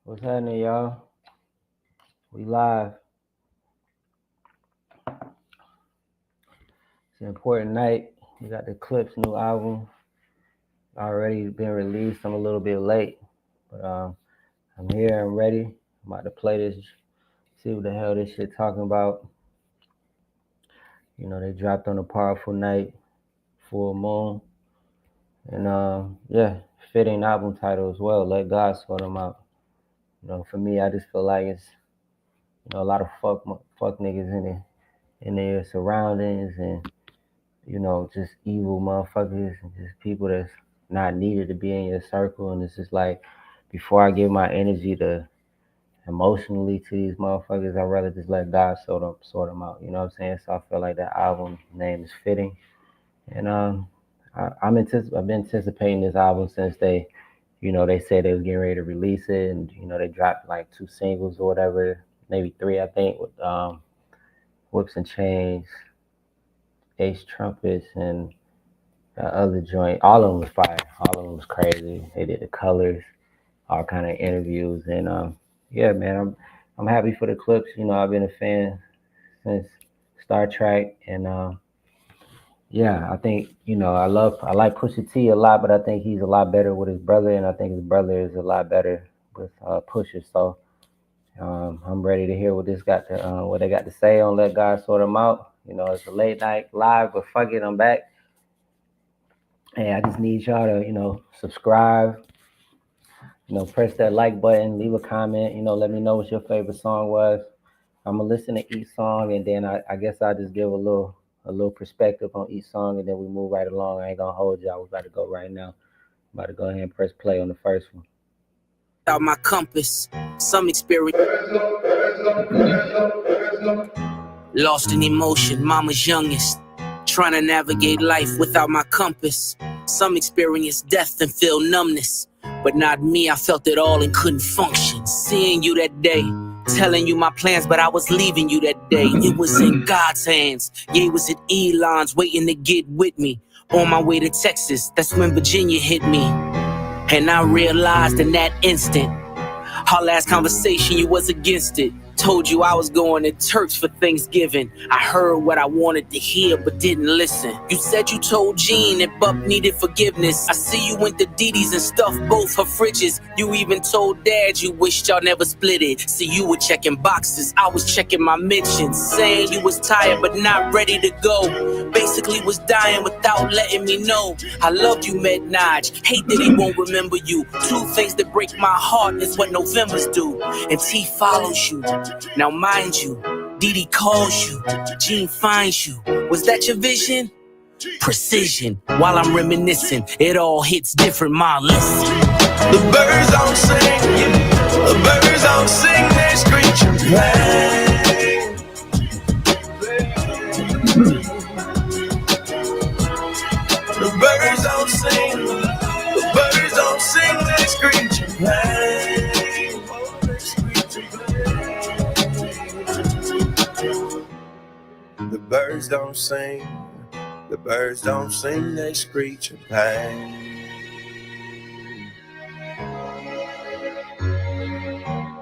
What's happening, y'all? We live. It's an important night. We got the Clipse new album already been released. I'm a little bit late, but I'm here. I'm ready. I'm about to play this. See what the hell this shit talking about. You know, they dropped on a powerful night, full moon, and yeah, fitting album title as well. Let God sort them out. You know, for me, I just feel like it's a lot of fuck niggas in their surroundings and just evil motherfuckers and just people that's not needed to be in your circle. And it's just like, before I give my energy to emotionally to these motherfuckers, I'd rather just let God sort them out. You know what I'm saying? So I feel like that album name is fitting. And I've been anticipating this album since they said they was getting ready to release it, and they dropped like 2 singles or whatever, maybe 3, I think, with Whips and Chains, Ace Trumpets, and the other joint. All of them was fire. All of them was crazy. They did the colors, all kind of interviews, and yeah, man, I'm happy for the Clipse. I've been a fan since Star Trek, and yeah, I think I like Pusha T a lot, but I think he's a lot better with his brother, and I think his brother is a lot better with Pusha. So I'm ready to hear what what they got to say on Let God Sort Them Out. It's a late night live, but fuck it, I'm back. Hey, I just need y'all to, subscribe, press that like button, leave a comment, let me know what your favorite song was. I'm gonna listen to each song, and then I guess I'll just give a little perspective on each song, and then we move right along. I ain't gonna hold y'all. We're about to go right now. I'm about to go ahead and press play on the first one. Out my compass, some experience. Lost in emotion, mama's youngest. Trying to navigate life without my compass. Some experience death and feel numbness. But not me, I felt it all and couldn't function. Seeing you that day, telling you my plans, but I was leaving you that day. It was in God's hands. Yeah, it was at Elon's waiting to get with me. On my way to Texas, that's when Virginia hit me. And I realized in that instant, our last conversation, you was against it. Told you I was going to church for Thanksgiving. I heard what I wanted to hear, but didn't listen. You said you told Jean that Buck needed forgiveness. I see you went to Didi's and stuffed both her fridges. You even told Dad you wished y'all never split it. See, you were checking boxes, I was checking my mentions. Saying you was tired but not ready to go. Basically was dying without letting me know. I loved you, Naj. Hate that he won't remember you. 2 things that break my heart is what Novembers do. And T follows you. Now mind you, Didi calls you, Jean finds you. Was that your vision? Precision. While I'm reminiscing, it all hits different, ma, listen. The birds don't sing, the birds don't sing, they screech and play. The birds don't sing, the birds don't sing, they screech and play. The birds don't sing, the birds don't sing, they screech and play.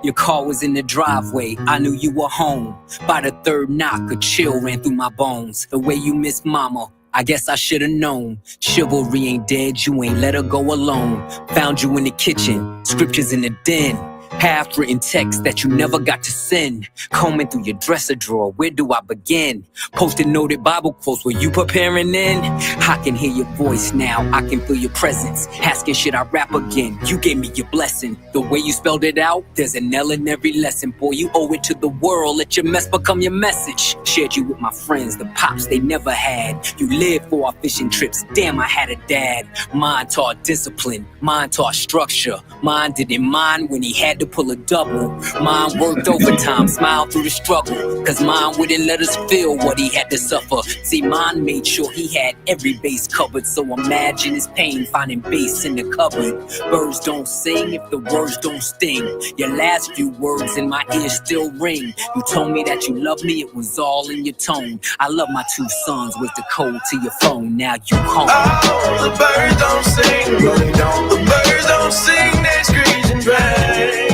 Your car was in the driveway, I knew you were home. By the 3rd knock, a chill ran through my bones. The way you missed mama, I guess I should've known. Chivalry ain't dead, you ain't let her go alone. Found you in the kitchen, scriptures in the den. Half-written text that you never got to send. Combing through your dresser drawer, where do I begin? Posted noted Bible quotes, were you preparing then? I can hear your voice now, I can feel your presence. Asking should I rap again? You gave me your blessing. The way you spelled it out, there's an L in every lesson. Boy, you owe it to the world, let your mess become your message. Shared you with my friends, the pops they never had. You lived for our fishing trips, damn I had a dad. Mine taught discipline, mine taught structure. Mine didn't mind when he had to pull a double. Mine worked overtime, smiled through the struggle. Cause mine wouldn't let us feel what he had to suffer. See, mine made sure he had every base covered. So imagine his pain finding bass in the cupboard. Birds don't sing if the words don't sting. Your last few words in my ears still ring. You told me that you loved me, it was all in your tone. I love my 2 sons was the code to your phone. Now you home. Oh, the birds don't sing, really don't. The birds don't sing, they screech and play.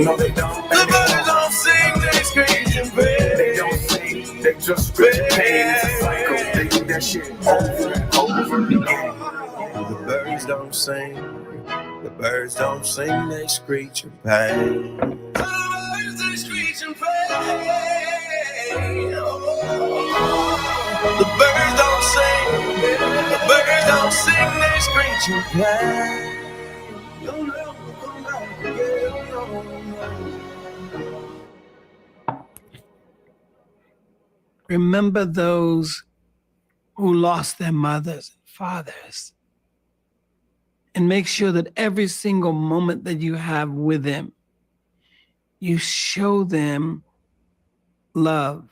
No, they don't. The birds don't sing, they screech and pray. They don't sing, they just screech and pain. It's a cycle, they do that shit over and over again. The birds don't sing, the birds don't sing, they screech and pain. The birds, they screech and pain. The birds don't sing, the birds don't sing, they screech and pain. You'll never come back again. Remember those who lost their mothers and fathers. And make sure that every single moment that you have with them, you show them love.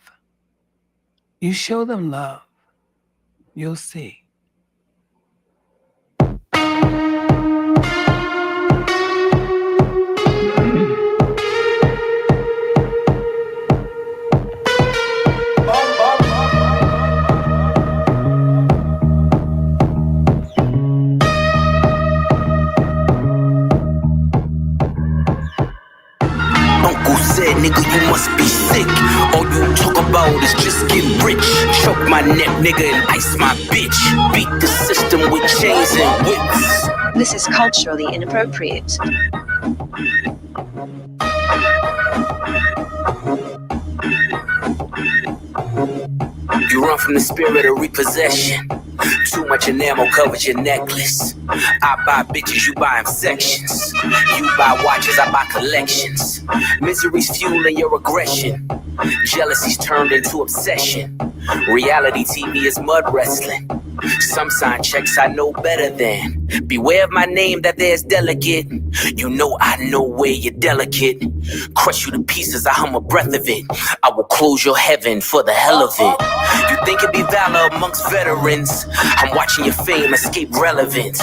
You show them love. You'll see. Nigga, you must be sick. All you talk about is just getting rich. Choke my neck, nigga, and ice my bitch. Beat the system with chains and whips. This is culturally inappropriate. You run from the spirit of repossession. Too much enamel covers your necklace. I buy bitches, you buy them sections. You buy watches, I buy collections. Misery's fueling your aggression. Jealousy's turned into obsession. Reality TV is mud wrestling. Some sign checks I know better than. Beware of my name that there's delicate. You know I know where you're delicate. Crush you to pieces, I hum a breath of it. I will close your heaven for the hell of it. You think it'd be valor amongst veterans? I'm watching your fame escape relevance.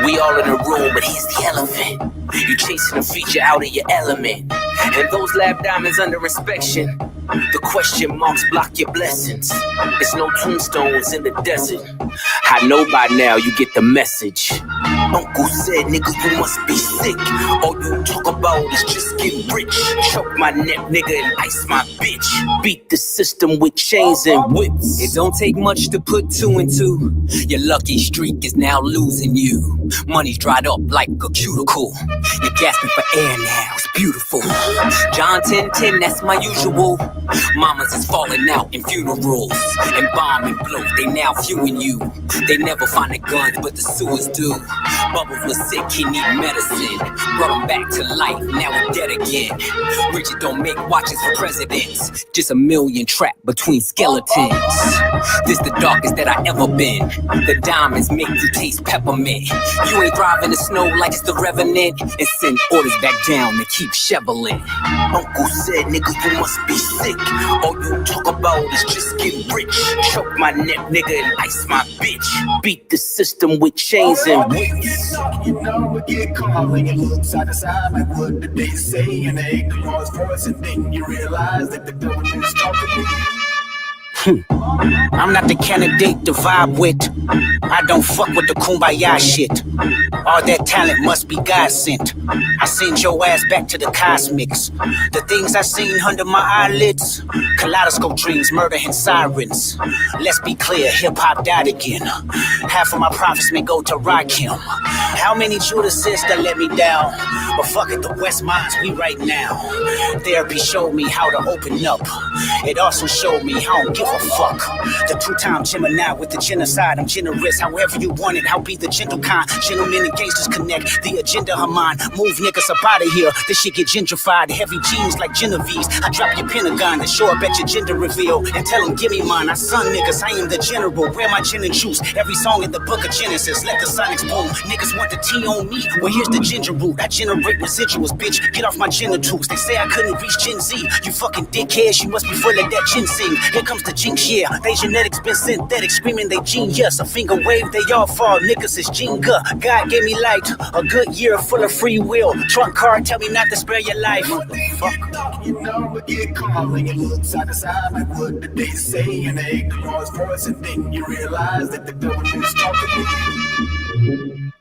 We all in a room, but he's the elephant. You chasing a feature out of your element. And those lab diamonds under inspection. The question marks block your blessings. There's no tombstones in the desert. I know by now you get the message. Uncle said, nigga, you must be sick. All you talk about is just getting rich. Choke my neck, nigga, and ice my bitch. Beat the system with chains and whips. It don't take much to put two and two. Your lucky streak is now losing you. Money's dried up like a cuticle. You're gasping for air now, it's beautiful. John 10:10, that's my usual. Mamas is falling out in funerals. And bomb and blow, they now viewing you. They never find the guns, but the sewers do. Bubbles was sick, he need medicine. Brought him back to life, now we're dead again. Richard don't make watches for presidents. Just a million trapped between skeletons. This the darkest that I ever been. The diamonds make you taste peppermint. You ain't driving the snow like it's the Revenant. And send orders back down to keep shoveling. Uncle said, nigga, you must be sick. All you talk about is just getting rich. Choke my neck, nigga, and ice my bitch. Beat the system with chains and whips. You know, it get calm when you look side to side, like what did they say? And they ignore his voice, and then you realize that the devil is talking to you. I'm not the candidate to vibe with. I don't fuck with the kumbaya shit. All that talent must be God sent. I send your ass back to the cosmics. The things I seen under my eyelids, kaleidoscope dreams, murder and sirens. Let's be clear, hip-hop died again. Half of my profits may go to Rakim. How many Judases that let me down? But fuck it, the West Minds, we right now. Therapy showed me how to open up. It also showed me how I don't give a fuck. The two-time Gemini with the genocide. I'm generous, however you want it. I'll be the gentle kind. Gentlemen and gangsters connect. The agenda of mine. Move niggas up out of here. This shit get gentrified. Heavy jeans like Genevieve's. I drop your Pentagon and show up at your gender reveal. And tell them, give me mine. I son niggas, I am the general. Where my gin and juice? Every song in the book of Genesis. Let the sonics boom. Niggas want the tea on me. Well, here's the ginger root. I generate residuals, bitch. Get off my genitals. They say I couldn't reach Gen Z. You fucking dickheads. You must be full of that ginseng. Here comes the jinx, yeah. They genetics been synthetic. Screaming they genius. A finger wave, they all fall. Niggas is Jenga. God gave me light. A good year full of free will. Trunk card, tell me not to spare your life. Fuck. You know, it get calm when you look side to side, like what did they say? And they ignore his voice, and then you realize that the devil is talking to you.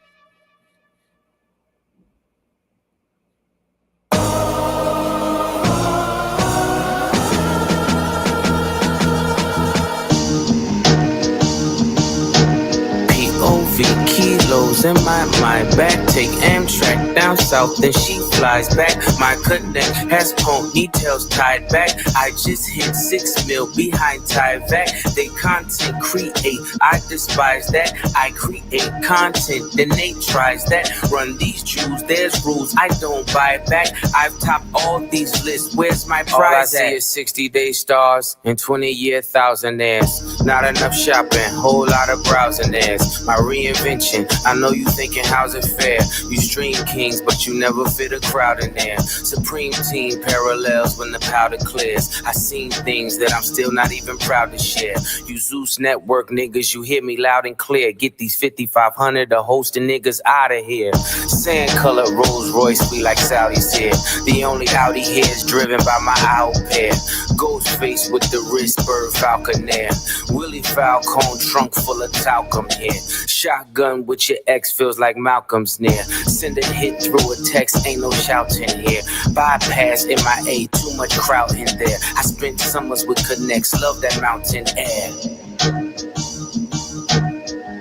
kilos in my back. Take Amtrak down south, then she flies back. My connect has ponytails tied back. I just hit 6 mil behind Tyvek. They content create, I despise that. I create content, then they tries that. Run these Jews, there's rules I don't buy back. I've topped all these lists, where's my prize all I see is 60-day stars and 20-year thousandaires. Not enough shopping, whole lot of browsing theirs. My reinvention, I know you thinking how's it fair. You stream kings, but you never fit a crowd in there. Supreme team parallels when the powder clears. I seen things that I'm still not even proud to share. You Zeus Network niggas, you hear me loud and clear. Get these 5,500 to hosting niggas out of here. Sand color Rolls Royce, we like Saudi's here. The only Audi here is driven by my owl pair. Ghost face with the wrist, bird falconer. Willie Falcone, trunk full of talcum here. Shotgun with your ex feels like Malcolm's near. Send a hit through a text, ain't no shouting here. Bypass MIA, too much crowd in there. I spent summers with connects, love that mountain air.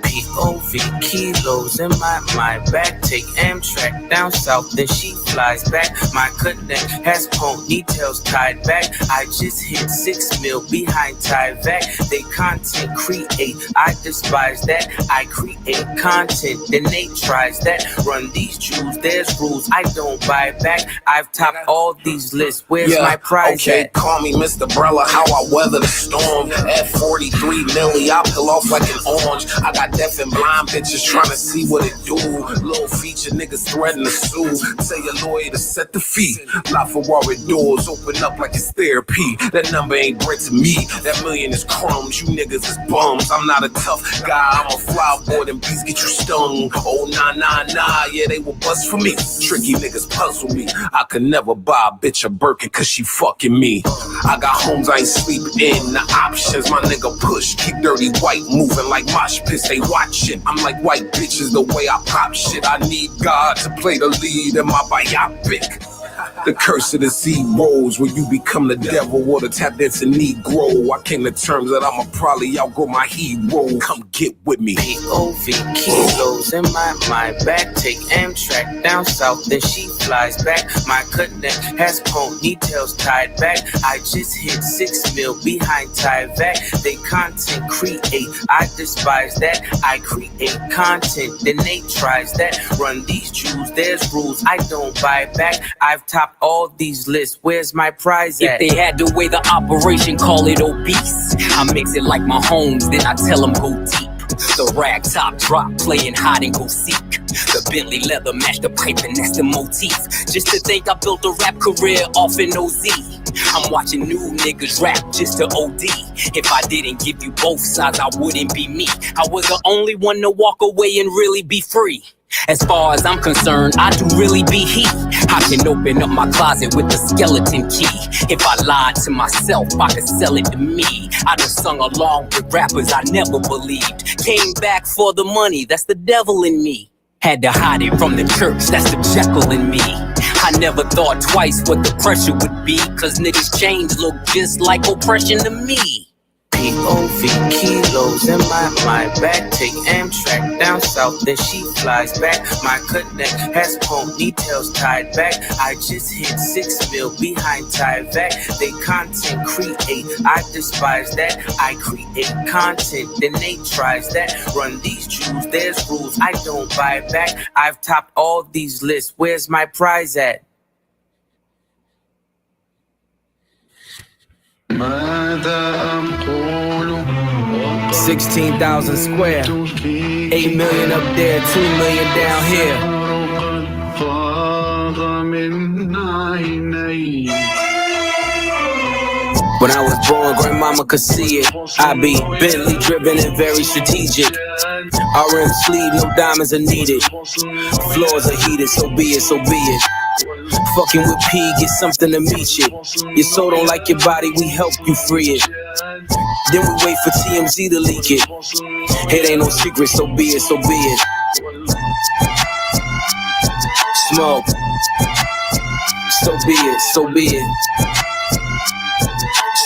POV kilos in my back. Take Amtrak down south, then she flies back. My connect has ponytails tied back. I just hit 6 mil behind Tyvek. They content create, I despise that. I create content, then they tries that. Run these Jews, there's rules I don't buy back. I've topped all these lists, where's my prize at? Call me Mr. Brella, how I weather the storm. At 43 milli, I peel off like an orange. I got deaf and blind bitches trying to see what it do. Little feature niggas threaten to sue. Tell your lawyer to set the fee. LaFerrari doors open up like it's therapy. That number ain't bread to me. That million is crumbs. You niggas is bums. I'm not a tough guy. I'm a fly boy. Them beats get you stung. Oh, nah. Yeah, they will bust for me. Tricky niggas puzzle me. I could never buy a bitch a Birkin cause she fucking me. I got homes I ain't sleep in. The options my nigga push. Keep dirty white moving like mosh pits. They watch it. I'm like white bitches the way I pop shit. I need God to play the lead in my biopic. The curse of the Z rolls where you become the devil or the tap dancing Negro. I came to terms that I'ma probably outgrow my hero. Come get with me. POV kilos in my back. Take Amtrak down south, then she flies back. My connect has ponytails tied back. I just hit 6 mil behind Tyvek. They content create, I despise that. I create content, then they tries that. Run these Jews, there's rules I don't buy back. I've topped all these lists, where's my prize at? If they had to weigh the operation, call it obese. I mix it like my homes, then I tell them go deep. The rag top drop, playing hide and go seek. The Bentley leather match the pipe and that's the motif. Just to think I built a rap career off an OZ. I'm watching new niggas rap just to OD. If I didn't give you both sides, I wouldn't be me. I was the only one to walk away and really be free. As far as I'm concerned, I do really be he. I can open up my closet with the skeleton key. If I lied to myself, I could sell it to me. I done sung along with rappers I never believed. Came back for the money, that's the devil in me. Had to hide it from the church, that's the Jekyll in me. I never thought twice what the pressure would be, cause niggas' chains look just like oppression to me. POV kilos in my back. Take Amtrak down south, then she flies back. My connect has ponytails tied back. I just hit 6 mil behind Tyvek. They content create, I despise that. I create content, then they tries that. Run these Jews, there's rules I don't buy back. I've topped all these lists, where's my prize at? 16,000 square, 8 million up there, 2 million down here. When I was born, grandmama could see it. I be Bentley driven and very strategic. RM sleeve, no diamonds are needed. Floors are heated, so be it, so be it. Fucking with P, get something to meet you. Your soul don't like your body, we help you free it. Then we wait for TMZ to leak it. It ain't no secret, so be it, so be it. Smoke. So be it, so be it.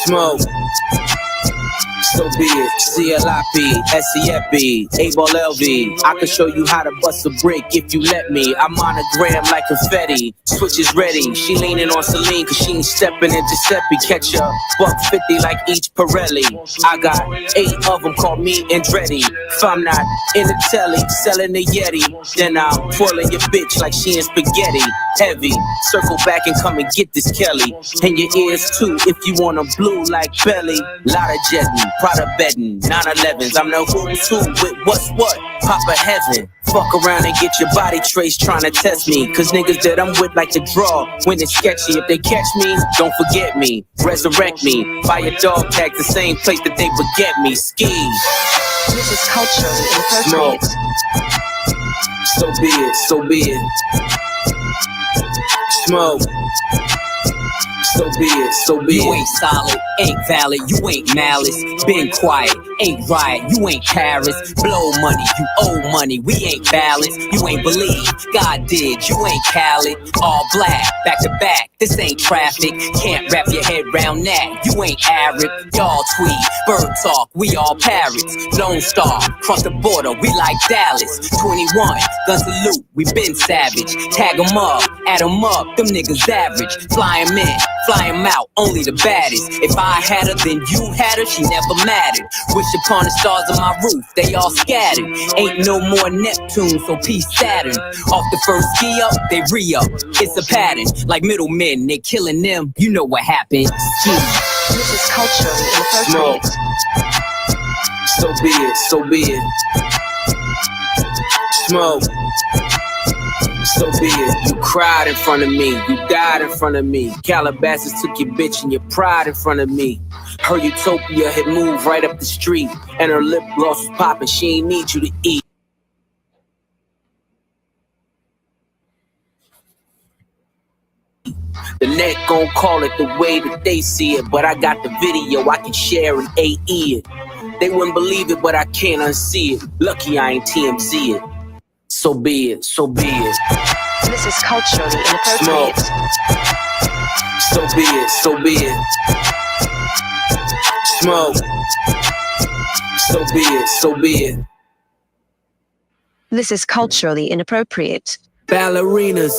Smoke. So be it. CLIP, SCFB, A-Ball LV. I can show you how to bust a brick if you let me. I'm on a gram like confetti. Switch is ready. She leaning on Celine cause she ain't stepping in Giuseppe. Catch up, $150 like each Pirelli. I got 8 of them, call me Andretti. If I'm not in the telly, selling the Yeti, then I'm twirling your bitch like she in spaghetti. Heavy, circle back and come and get this Kelly. And your ears too, if you want a blue like belly. Lot of jetting, Prada bedding, 911s. I'm the who's who with what's what. Papa heaven. Fuck around and get your body traced trying to test me. Cause niggas that I'm with like to draw when it's sketchy. If they catch me, don't forget me. Resurrect me. Buy a dog tag the same place that they forget me. Ski. This is culturally inappropriate. So be it, so be it. Smoke. So be it, so be it. You ain't solid, ain't valid, you ain't malice. Been quiet, ain't riot, you ain't Paris. Blow money, you owe money, we ain't balanced. You ain't believe, God did, you ain't Khaled. All black, back to back, this ain't traffic. Can't wrap your head round that, you ain't Arab. Y'all tweet, bird talk, we all parrots. Lone Star, cross the border, we like Dallas. 21, gun salute, we been savage. Tag 'em up, add 'em up, them niggas average. Fly 'em in, fly 'em out, only the baddest. If I had her, then you had her, she never mattered. Wish upon the stars on my roof, they all scattered. Ain't no more Neptune, so peace Saturn. Off the first ski up, they re-up. It's a pattern, like middlemen, they killing them. You know what happened. Ski. This is culturally inappropriate. So be it, so be it. Smoke. So be it. You cried in front of me, you died in front of me. Calabasas took your bitch and your pride in front of me. Her utopia had moved right up the street, and her lip gloss was popping. She ain't need you to eat. The net gon' call it the way that they see it, but I got the video I can share in AE it. They wouldn't believe it, but I can't unsee it. Lucky I ain't TMZ it. So be it, so be it. This is culturally inappropriate. So be it, so be it. Smoke. So be it, so be it. This is culturally inappropriate. Ballerinas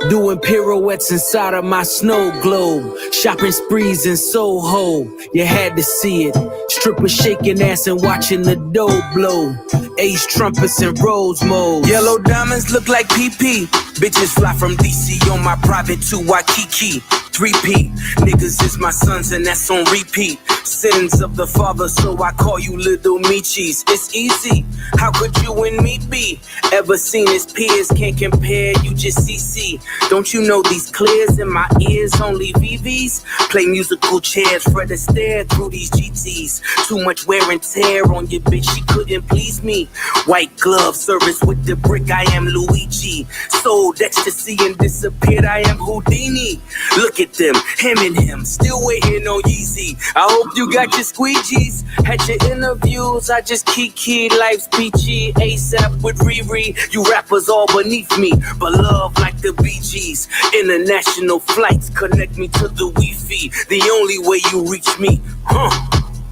doing pirouettes inside of my snow globe. Shopping sprees in Soho, you had to see it. Strippers shaking ass and watching the dough blow. Ace trumpets in rose mode. Yellow diamonds look like PP. Bitches fly from DC on my private to Waikiki. 3P, niggas is my sons and that's on repeat. Sins of the father, so I call you little Michis. It's easy, how could you and me be? Ever seen his peers, can't compare, you just CC. Don't you know these clears in my ears, only VVs? Play musical chairs, Fred Astaire through these GTs. Too much wear and tear on your bitch, she couldn't please me. White glove service with the brick, I am Luigi. Sold ecstasy and disappeared, I am Houdini. Look at them, him and him, still waiting on Yeezy. I hope you got your squeegees. Had your interviews, I just kiki. Life's peachy, ASAP with Riri. You rappers all beneath me, but love like the Bee Gees. International flights connect me to the Wi-Fi. The only way you reach me,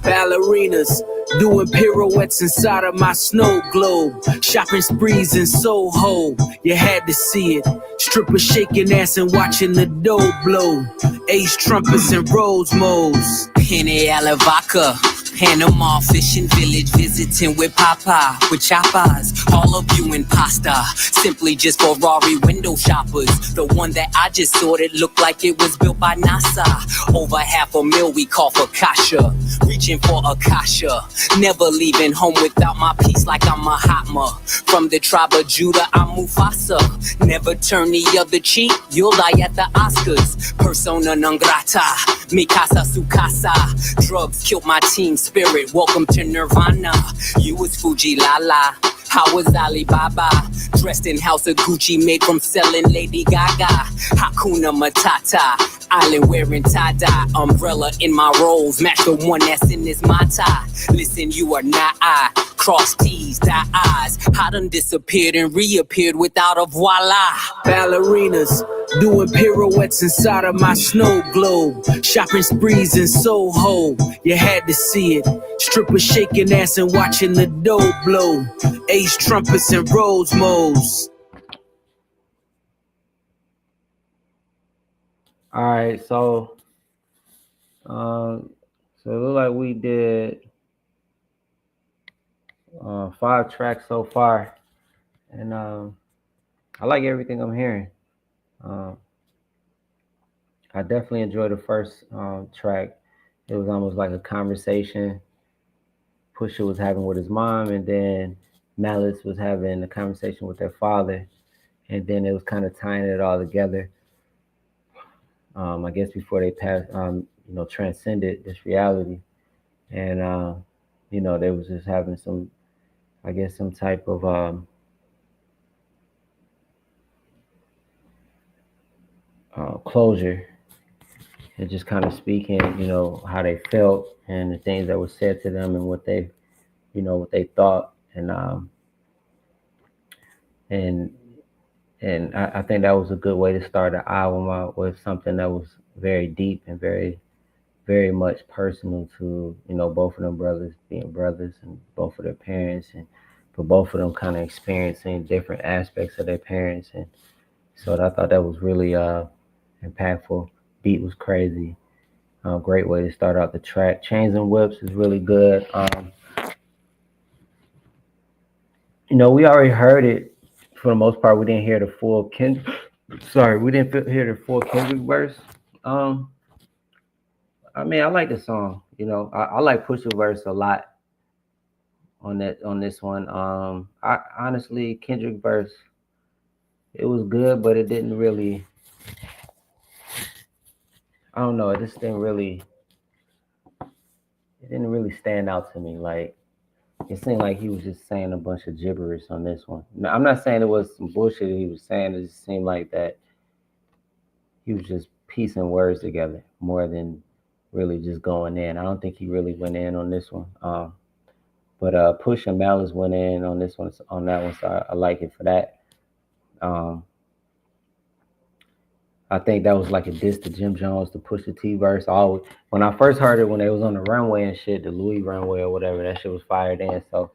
Ballerinas doing pirouettes inside of my snow globe. Shopping sprees in Soho, you had to see it. Strippers shaking ass and watching the dough blow. Ace trumpets and rose modes. Penny Alavaca, Panama fishing village, visiting with Papa, with chapas. All of you in pasta, simply just Ferrari window shoppers. The one that I just sorted looked like it was built by NASA. Over $500,000 we call for Kasha, reaching for Akasha. Never leaving home without my piece like I'm Mahatma. From the tribe of Judah, I'm Mufasa. Never turn the other cheek, you'll die at the Oscars. Persona non grata, mi casa su casa. Drugs killed my team spirit, welcome to Nirvana. You was Fuji Lala, I was Alibaba. Dressed in house of Gucci, made from selling Lady Gaga. Hakuna Matata, island wearing tie-dye. Umbrella in my rolls, match the one that's in this mata. Listen, you are not I. cross T's, dot I's. I done disappeared and reappeared without a voila. Ballerinas doing pirouettes inside of my snow globe. Shopping sprees in Soho, you had to see it. Strippers shaking ass and watching the dough blow. Ace trumpets and rose mo's. All right, so it looked like we did 5 tracks so far, and I like everything I'm hearing. I definitely enjoyed the first track. It was almost like a conversation Pusha was having with his mom, and then Malice was having a conversation with their father, and then it was kind of tying it all together. I guess before they passed, transcended this reality, and they was just having some, I guess, some type of closure, and just kind of speaking, how they felt and the things that were said to them and what they, what they thought, and I think that was a good way to start the album out with something that was very deep and very, very much personal to, both of them brothers being brothers and both of their parents, and for both of them kind of experiencing different aspects of their parents. And so I thought that was really impactful. Beat was crazy. Great way to start out the track. Chains and Whips is really good. We already heard it for the most part. We didn't hear the full Kendrick. We didn't hear the full Kendrick verse. I mean, I like the song. I like Pusha verse a lot on this one. I honestly, Kendrick verse, it was good, but it didn't really. I don't know. It didn't really stand out to me. Like, it seemed like he was just saying a bunch of gibberish on this one. Now, I'm not saying it was some bullshit he was saying. It just seemed like that he was just piecing words together more than really just going in. I don't think he really went in on this one. But Push and Malice went in on this one, on that one, so I like it for that. I think that was like a diss to Jim Jones, the Pusha T verse. When I first heard it, when they was on the runway and shit, the Louis runway or whatever, that shit was fired in. So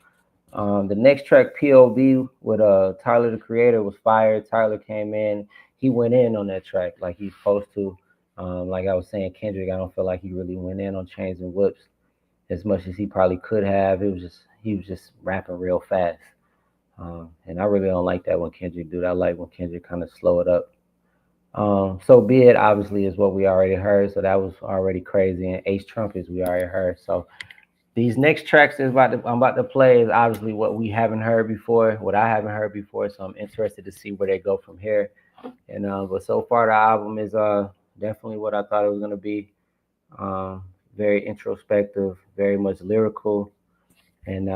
the next track, POV, with Tyler the Creator, was fired. Tyler came in. He went in on that track like he's supposed to. Like I was saying, Kendrick, I don't feel like he really went in on Chains and Whips as much as he probably could have. He was just rapping real fast. And I really don't like that when Kendrick do that. I like when Kendrick kind of slow it up. So Be It, obviously, is what we already heard. So that was already crazy. And Ace Trumpets, we already heard. So these next tracks I'm about to play is obviously what we haven't heard before, what I haven't heard before. So I'm interested to see where they go from here. And but so far the album is definitely what I thought it was gonna be. Very introspective, very much lyrical, and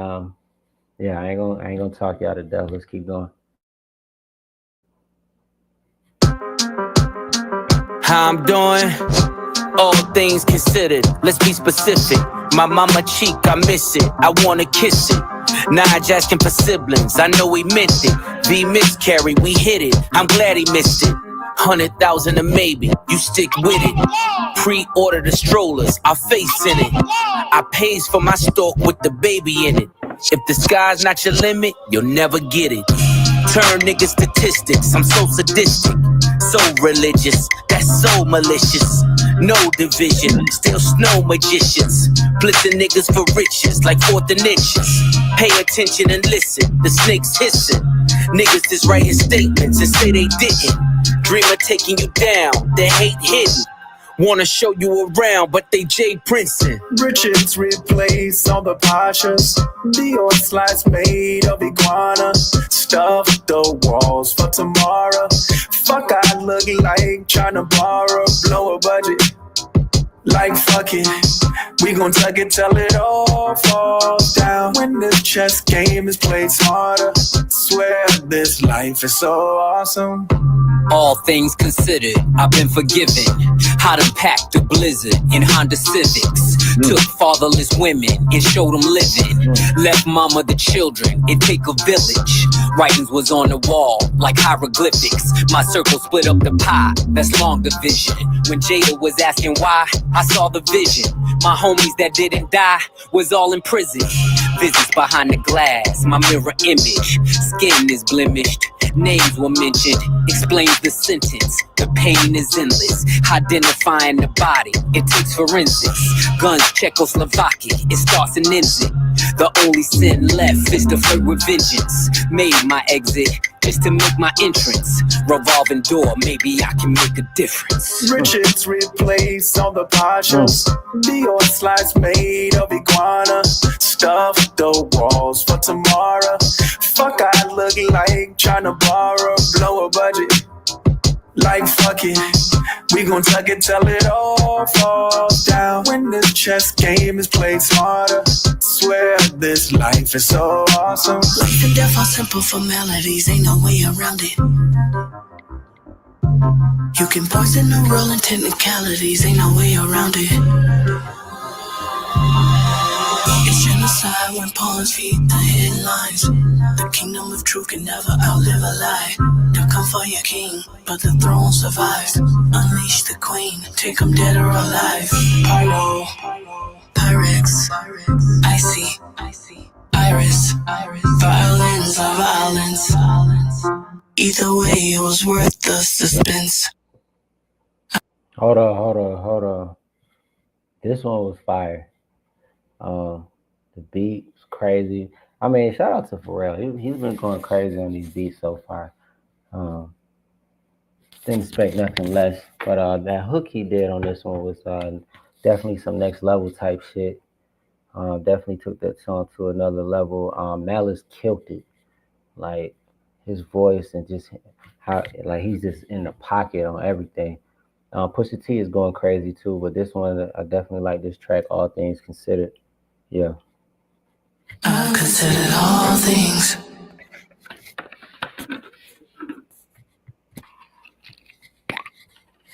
yeah, I ain't gonna talk y'all to death. Let's keep going. How I'm doing? All things considered, let's be specific. My mama cheek, I miss it. I wanna kiss it. Nige asking for siblings, I know he meant it. V miscarry, we hit it. I'm glad he missed it. 100,000 a maybe, you stick with it. Pre-order the strollers, our face in it. I pays for my stalk with the baby in it. If the sky's not your limit, you'll never get it. Turn niggas statistics, I'm so sadistic, so religious, that's so malicious. No division, still snow magicians, blitzing niggas for riches like fourth and inches. Pay attention and listen, the snakes hissing. Niggas is writing statements and say they didn't. Dream of taking you down, they hate hidden. Wanna show you around, but they Jay Princeton. Richards replace all the Pashas. Dior slides made of iguana. Stuff the walls for tomorrow. Fuck, I look like tryna borrow. Blow a budget. Like fuck it, we gon' tuck it till it all falls down. When the chess game is played smarter, swear this life is so awesome. All things considered, I've been forgiven. I done packed the blizzard in Honda Civics. Took fatherless women and showed them living. Left mama the children, it take a village. Writings was on the wall like hieroglyphics. My circle split up the pie, that's long division. When Jada was asking why, I saw the vision. My homies that didn't die was all in prison. Visits behind the glass, my mirror image. Skin is blemished, names were mentioned. Explains the sentence, the pain is endless. Identifying the body, it takes forensics. Guns Czechoslovakia, it starts and ends it. The only sin left is to flirt with vengeance. Made my exit just to make my entrance. Revolving door, maybe I can make a difference. Richards replace all the pashas. Dior slides made of iguana. Stuff the walls for tomorrow. Fuck, I look like tryna borrow, blow a budget. Like fuck it, we gon' tuck it till it all falls down. When this chess game is played smarter, swear this life is so awesome. Life and death are simple formalities, ain't no way around it. You can poison the world in technicalities, ain't no way around it. It's genocide when pawns feed the headlines. The kingdom of truth can never outlive a lie. They'll come for your king, but the throne survives. Unleash the queen, take them dead or alive. Pyro, Pyrex, Icy, Iris, violence of violence. Either way, it was worth the suspense. Hold on. This one was fire. The beat's crazy. I mean, shout out to Pharrell. He's been going crazy on these beats so far. Didn't expect nothing less. But that hook he did on this one was definitely some next level type shit. Definitely took that song to another level. Malice killed it. Like his voice and just how like he's just in the pocket on everything. Pusha T is going crazy too, but this one I definitely like this track, all things considered. Yeah. I've considered all things.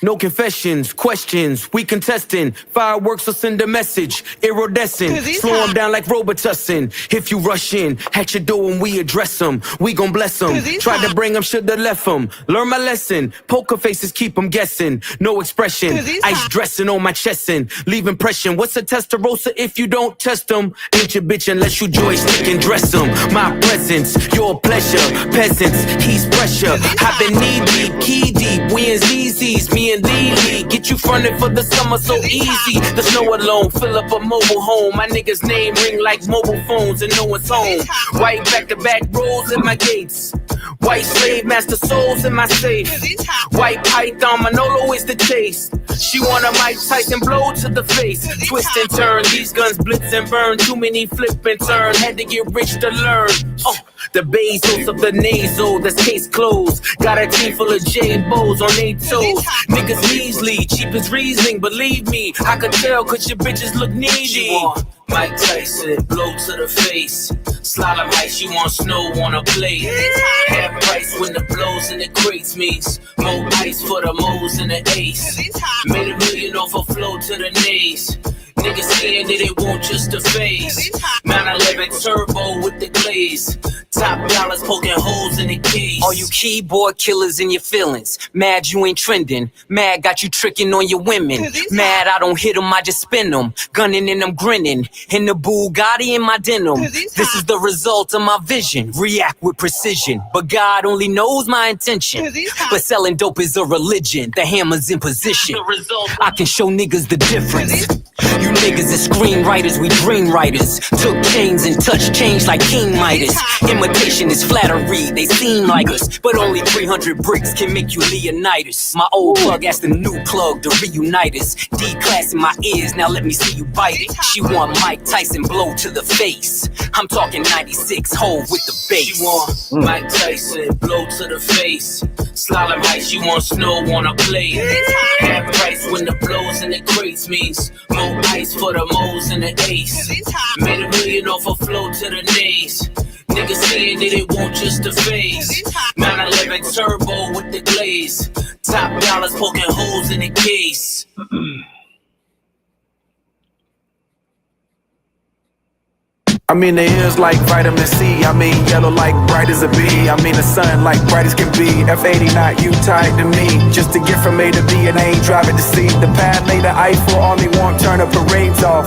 No confessions, questions, we contesting. Fireworks will send a message, iridescent. Slow them down like Robitussin. If you rush in, at your door when we address them, we gon' bless them. Tried to bring them, shoulda left them. Learn my lesson, poker faces keep them guessing. No expression, ice dressing on my chest and leave impression. What's a Testarossa if you don't test them? Ain't your bitch unless you joystick and dress them. My presence, your pleasure. Peasants, he's pressure. I've been knee deep, key deep, we in ZZ's, me and Lee. Get you fronted for the summer so easy. The snow alone, fill up a mobile home. My niggas name ring like mobile phones and no one's home. White back-to-back rolls at my gates. White slave master souls in my safe. White python Manolo is the chase. She want a Mike Tyson blow to the face. Twist and turn, these guns blitz and burn. Too many flip and turn, had to get rich to learn. The Bezos of the nasal, that's case closed. Got a team full of J and Bows on their toes. Niggas measly, cheap as Riesling, believe me. I could tell cause your bitches look needy. Mike Tyson, blow to the face. Slalom ice, you want snow on a plate. Half price when the blows in the crates means more ice for the moles and the ace. Made $1 million off a flow to the nays. Niggas saying that it won't just the face. 911 turbo with the glaze. Top dollars poking holes in the case. All you keyboard killers in your feelings. Mad you ain't trending. Mad got you tricking on your women. Mad I don't hit them, I just spin them. Gunning and I'm grinning. In the Bugatti in my denim. This is the result of my vision. React with precision. But God only knows my intention. But selling dope is a religion. The hammer's in position. I can show niggas the difference. You niggas are screenwriters, we dream writers. Took chains and touched change like King Midas. Imitation is flattery, they seem like us. But only 300 bricks can make you Leonidas. My old plug asked the new plug to reunite us. D-class in my ears, now let me see you bite it. She want Mike Tyson blow to the face. I'm talking 96 Hove with the bass. She want Mike Tyson blow to the face. Slalom ice, you want snow on a plate. Half price when the blows in the crates means more ice for the moles and the ace. Made $1 million off a flow to the nays. Niggas saying that it won't just the face. 911 turbo with the glaze. Top dollars poking holes in the case. I mean, the ears like vitamin C. I mean, yellow like bright as a bee. I mean, the sun like bright as can be. F80 not you tied to me. Just to get from A to B and I ain't driving to C. The pad made the Eiffel Army won't turn the parades off.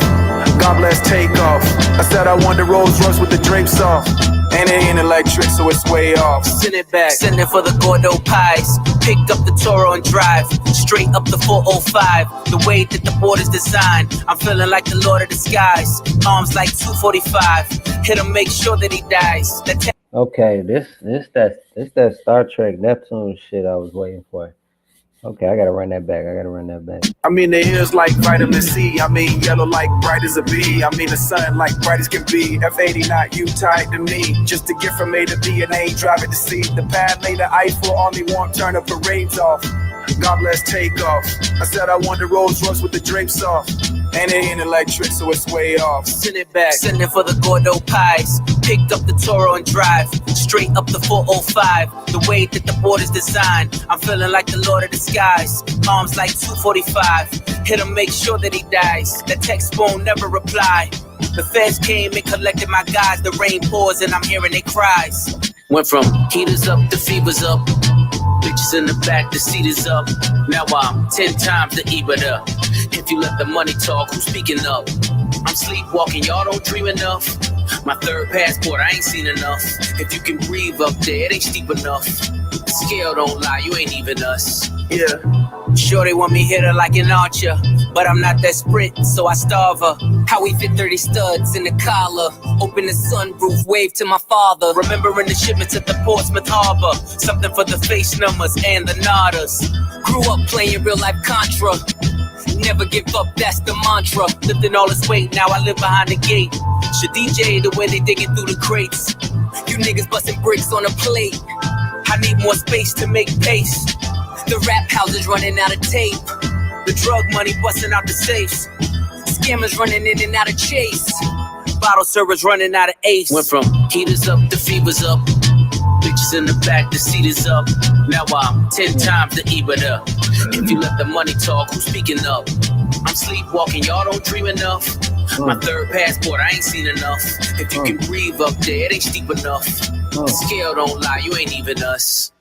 God bless takeoff. I said I want the Rolls Royce with the drapes off. And it ain't electric, so it's way off. Send it back, send it for the Gordo pies. Picked up the Toro and drive straight up the 405. The way that the board is designed, I'm feeling like the Lord of the Skies. Arms like 245. Hit him, make sure that he dies. Okay, this that Star Trek Neptune shit I was waiting for. Okay, I gotta run that back. I mean, the ears like vitamin C. I mean, yellow like bright as a bee. I mean, the sun like bright as can be. F80 not you tied to me. Just to get from A to B and I ain't driving to C. The pad made the Eiffel Army won't turn the parades off. God bless takeoff. I said I want the Rolls Royce with the drapes off. And it ain't electric, so it's way off. Send it back, send it for the Gordo pies. Picked up the Toro and drive straight up the 405. The way that the board is designed, I'm feeling like the Lord of the Skies. Arms like 245. Hit him, make sure that he dies. The text won't never reply. The feds came and collected my guys. The rain pours and I'm hearing their cries. Went from heaters up to fevers up. Bitches in the back, the seat is up. Now I'm 10 times the EBITDA. If you let the money talk, who's speaking up? I'm sleepwalking, y'all don't dream enough. My third passport, I ain't seen enough. If you can breathe up there, it ain't steep enough. The scale don't lie, you ain't even us. Yeah. Sure they want me hit her like an archer, but I'm not that sprint, so I starve her. How we fit 30 studs in the collar. Open the sunroof, wave to my father. Remembering the shipments at the Portsmouth Harbor. Something for the face numbers and the nodders. Grew up playing real life Contra. Never give up, that's the mantra. Lifting all this weight, now I live behind the gate. Should DJ the way they digging through the crates. You niggas busting bricks on a plate. I need more space to make pace. The rap houses running out of tape. The drug money busting out the safes. Scammers running in and out of chase. Bottle servers running out of ace. Went from heaters up to fevers up. Bitches in the back, the seat is up. Now I'm 10 times the EBITDA. If you let the money talk, who's speaking up? I'm sleepwalking, y'all don't dream enough. My third passport, I ain't seen enough. If you can breathe up there, it ain't steep enough. The scale don't lie, you ain't even us.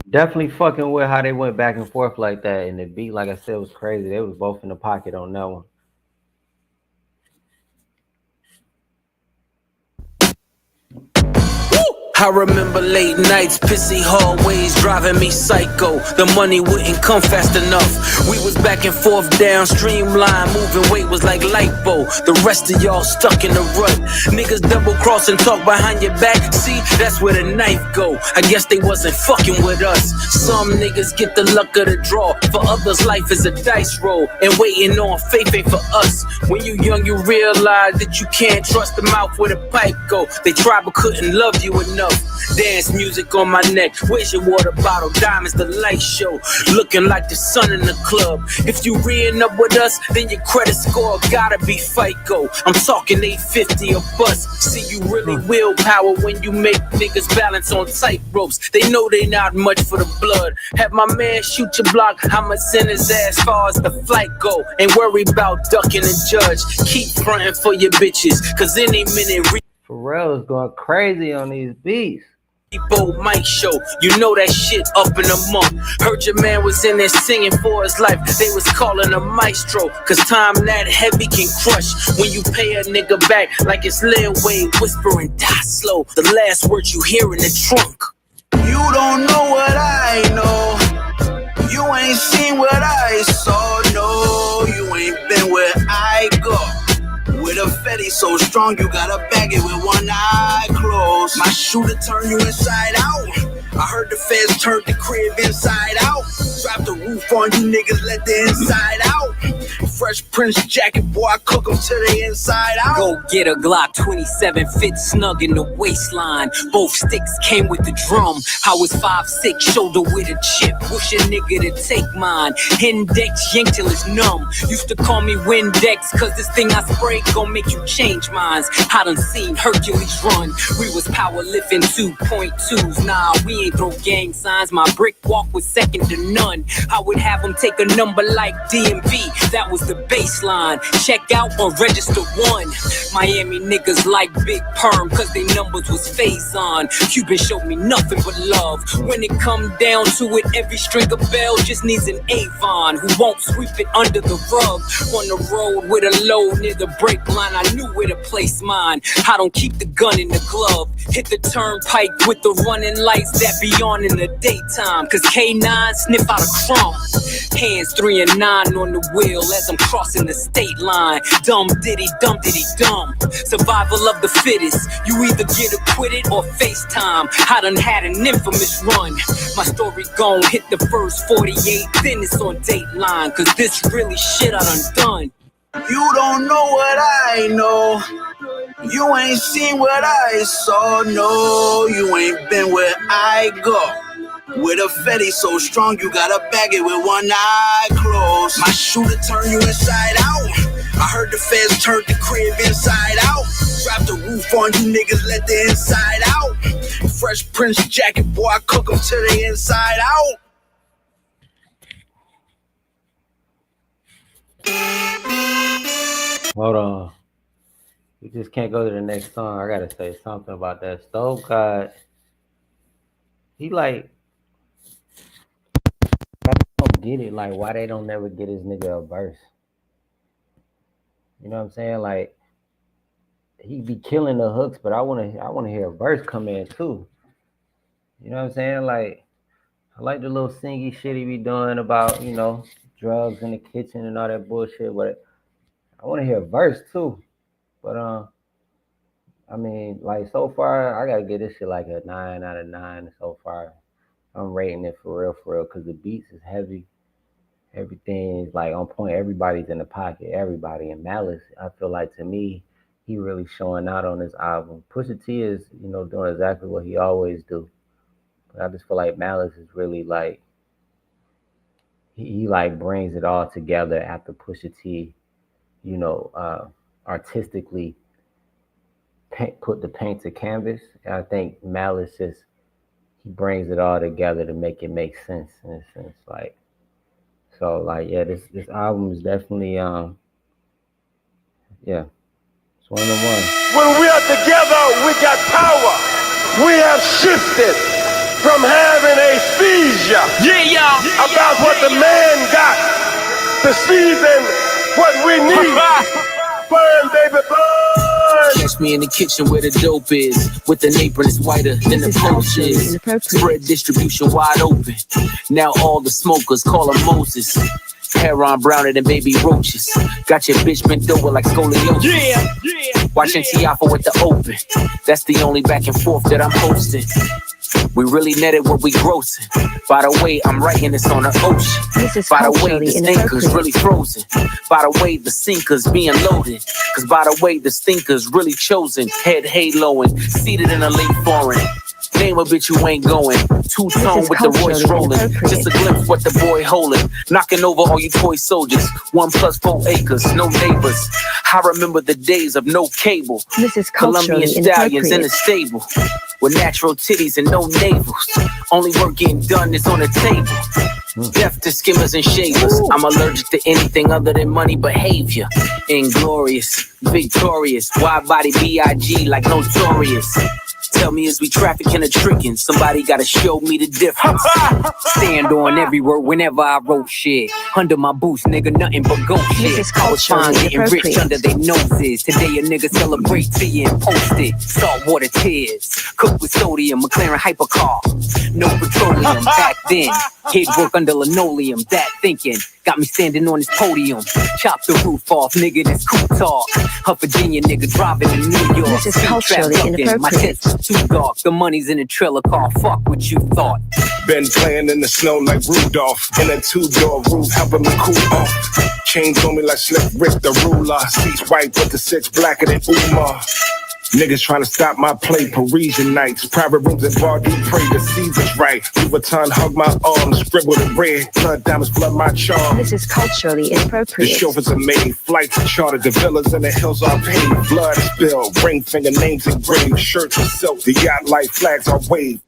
Definitely fucking with how they went back and forth like that, and the beat, like I said, was crazy. They was both in the pocket on that one. I remember late nights, pissy hallways driving me psycho. The money wouldn't come fast enough. We was back and forth down streamline, moving weight was like lipo. The rest of y'all stuck in the rut. Niggas double cross and talk behind your back. See, that's where the knife go. I guess they wasn't fucking with us. Some niggas get the luck of the draw. For others, life is a dice roll. And waiting on faith ain't for us. When you young, you realize that you can't trust the mouth where the pipe go. They tried but couldn't love you enough. Dance music on my neck. Where's your water bottle? Diamonds, the light show. Looking like the sun in the club. If you reeing up with us, then your credit score gotta be FICO. I'm talking 850 a bus. See, you really willpower when you make niggas balance on tight ropes. They know they not much for the blood. Have my man shoot your block. I'ma send his ass far as the flight go. Ain't worry about ducking the judge. Keep fronting for your bitches, cause any minute Pharrell is going crazy on these beats. People might show, you know that shit up in a month. Heard your man was in there singing for his life. They was calling a maestro, cause time that heavy can crush. When you pay a nigga back like it's Lil Wayne whispering, die slow. The last words you hear in the trunk. You don't know what I know. You ain't seen what I saw. No, you ain't been where I go. With a fetty so strong, you gotta bag it with one eye closed. My shooter turn you inside out. I heard the feds turned the crib inside out. Drop the roof on you niggas, let the inside out. Fresh Prince jacket, boy, I cook them till they inside out. Go get a Glock 27, fit snug in the waistline. Both sticks came with the drum. I was 5'6", shoulder with a chip. Wish a nigga to take mine. Index yank till it's numb. Used to call me Windex, cause this thing I spray gon' make you change minds. I done seen Hercules run. We was power lifting 2.2s. Nah, we ain't throw gang signs. My brick walk was second to none. I would have them take a number like DMV. That was the baseline. Check out or register one. Miami niggas like big perm, cause they numbers was phase on. Cuban showed me nothing but love. When it come down to it, every string of bell just needs an Avon who won't sweep it under the rug. On the road with a load near the brake line, I knew where to place mine. I don't keep the gun in the glove. Hit the turnpike with the running lights that be on in the daytime. Cause K9 sniff out a crumb. Hands 3 and 9 on the wheel as I'm crossing the state line. Dumb diddy dumb. Survival of the fittest. You either get acquitted or FaceTime. I done had an infamous run. My story gon' hit the first 48, then it's on Dateline. Cause this really shit I done. You don't know what I know. You ain't seen what I saw. No, you ain't been where I go. With a fetty so strong, you gotta bag it with one eye closed. My shooter turn you inside out. I heard the feds turned the crib inside out. Drop the roof on you niggas, let the inside out. Fresh Prince jacket, boy, I cook them till they inside out. Hold on. You just can't go to the next song. I gotta say something about that. Stove God, he like, I don't get it. Like, why they don't never get his nigga a verse? You know what I'm saying? Like, he be killing the hooks, but I wanna hear a verse come in too. You know what I'm saying? Like, I like the little singy shit he be doing about, you know, drugs in the kitchen and all that bullshit, but I wanna hear a verse too. But I mean, like, so far, I gotta give this shit like a 9 out of 9 so far. I'm rating it for real, because the beats is heavy. Everything is like on point. Everybody's in the pocket. Everybody. And Malice, I feel like, to me, he really showing out on this album. Pusha T is, you know, doing exactly what he always do. But I just feel like Malice is really like, he like brings it all together after Pusha T, you know, artistically put the paint to canvas. And I think Malice just, he brings it all together to make it make sense in a sense. Like, so like, yeah, this album is definitely yeah, it's one of the ones. When we are together, we got power. We have shifted from having a seizure about what the man got to season what we need. Burn, baby, burn. Catch me in the kitchen where the dope is, with an apron that's whiter than the post is. Spread distribution wide open. Now all the smokers call him Moses. Hair on browner than baby roaches. Got your bitch bent over like scoliosis. Watching Tiafa with the open. That's the only back and forth that I'm hosting. We really netted what we grossing. By the way, I'm writing this on the ocean. By the way, the stinker's really frozen. By the way, the sinker's being loaded. Cause by the way, the stinker's really chosen. Head haloing, seated in a late foreign. Name a bitch you ain't going. Two-tone with the Royce rolling. Just a glimpse what the boy holding. Knocking over all you toy soldiers. 1 + 4 acres, no neighbors. I remember the days of no cable. Colombian stallions in the stable. With natural titties and no navels. Only work getting done is on the table. Death to skimmers and shavers. I'm allergic to anything other than money behavior. Inglorious, victorious. Wide body B.I.G. like notorious. Tell me, is we trafficking or tricking? Somebody gotta show me the difference. Stand on every word whenever I wrote shit. Under my boots, nigga, nothing but goat shit. I was fine getting rich under their noses. Today a nigga celebrate tea and post it. Saltwater tears, cooked with sodium, McLaren hypercar. No petroleum back then. Kid work under linoleum, that thinking. Got me standing on this podium. Chop the roof off, nigga, this cool talk. A Virginia nigga driving in New York. This is culturally inappropriate. My tits too dark. The money's in the trailer car, fuck what you thought. Been playing in the snow like Rudolph. In a 2-door roof, helping me cool off. Chains on me like Slick Rick the ruler. Seats white with the 6 blacker than Umar. Niggas trying to stop my play, Parisian nights. Private rooms at bar, do pray the season's right. Vuitton hug my arms, scribbled in red. Blood diamonds flood my charm. This is culturally The inappropriate. chauffeurs are made, flights are chartered, the villas in the hills are paid. Blood spilled, ring finger names engraved, shirts of silk, the yacht light flags are waved.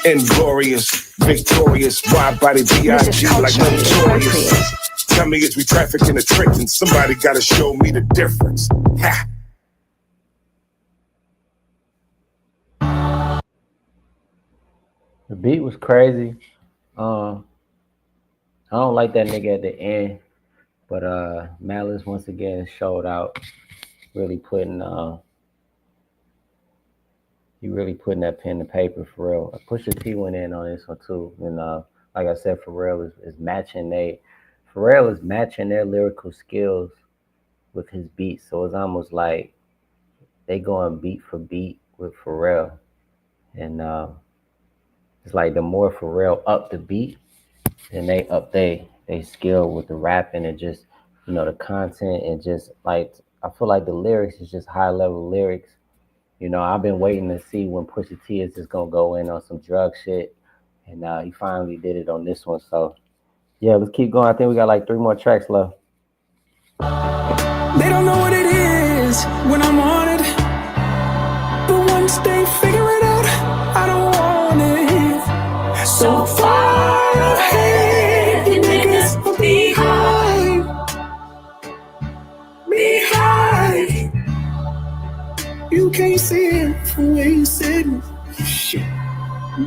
Inglorious, victorious, wide body This is B.I.G. like culturally notorious. inappropriate. Tell me, is we trafficking the tricks, and somebody gotta show me the difference. Ha! The beat was crazy. I don't like that nigga at the end, but Malice once again showed out, really putting he really putting that pen to paper for real. Pusha T went in on this one too, and like I said, Pharrell is matching their lyrical skills with his beats, so it's almost like they going beat for beat with Pharrell, and it's like the more Pharrell up the beat, then they up they skill with the rapping and just the content, and just like I feel like the lyrics is just high level lyrics. I've been waiting to see when Pusha T is just gonna go in on some drug shit, and he finally did it on this one. So yeah, let's keep going. I think we got like 3 more tracks left. They don't know what it is when I'm on it, but once they figure it out, I don't want it. So far ahead, you niggas are behind. You can't see it from where you sitting. Shit.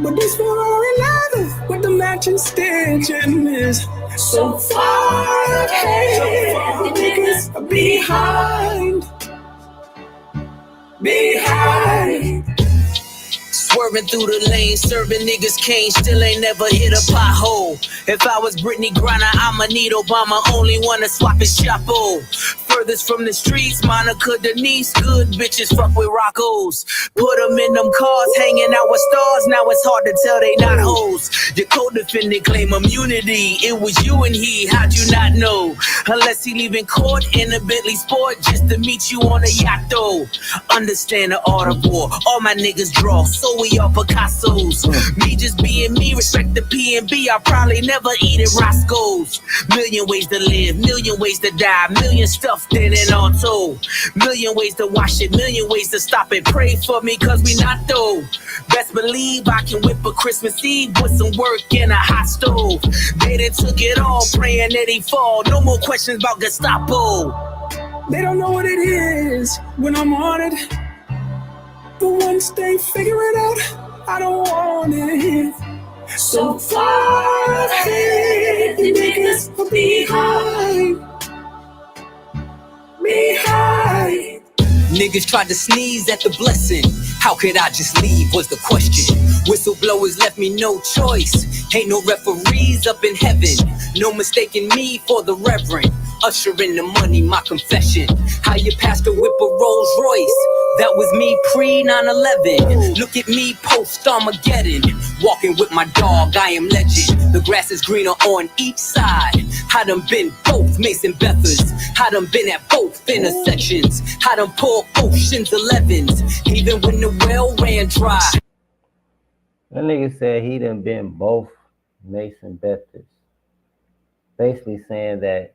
But this Ferrari leather with the matching stitching is so far ahead, you niggas are behind. Swerving through the lane, serving niggas cane, still ain't never hit a pothole. If I was Brittany Griner, I'ma need Obama, only wanna swap his chapeau. Furthest from the streets, Monica Denise, good bitches fuck with Roccos. Put them in them cars, hanging out with stars, now it's hard to tell they not hoes. Your co-defendant claim immunity, it was you and he, how'd you not know? Unless he leaving court in a Bentley Sport just to meet you on a yacht though. Understand the art of war, all my niggas draw, so we all Picasso's. Me just being me, respect the P&B, I'll probably never eat at Roscoe's. Million ways to live, million ways to die, million stuffed in an auto. Million ways to wash it, million ways to stop it. Pray for me cause we not though. Best believe I can whip a Christmas Eve with some work in a hot stove. They done took it all, praying that he fall. No more questions about Gestapo. They don't know what it is when I'm on it, but once they figure it out, I don't want it. So far ahead, the niggas are behind. Niggas tried to sneeze at the blessing. How could I just leave was the question. Whistleblowers left me no choice. Ain't no referees up in heaven. No mistaking me for the reverend. Ushering the money, my confession. How your pastor whip a Rolls Royce. That was me pre 9/11. Look at me post Armageddon. Walking with my dog, I am legend. The grass is greener on each side. I done been both Mason Bethers. I done been at both intersections. I done pulled Ocean's 11s. Even when the well ran dry. That nigga said he done been both Mason Bethers. Basically saying that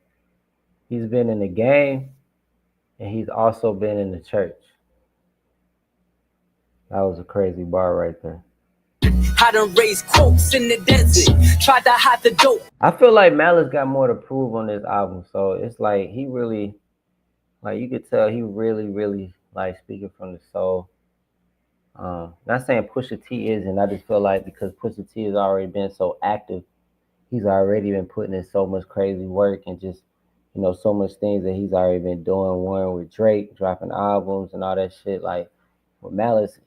he's been in the game and he's also been in the church. That was a crazy bar right there. I done raised quotes in the desert. Tried to hide the dope. I feel like Malice got more to prove on this album. So it's like he really, like you could tell he really like speaking from the soul. Not saying Pusha T isn't. I just feel like because Pusha T has already been so active, he's already been putting in so much crazy work and just, so much things that he's already been doing. One with Drake, dropping albums and all that shit. Like with Malice,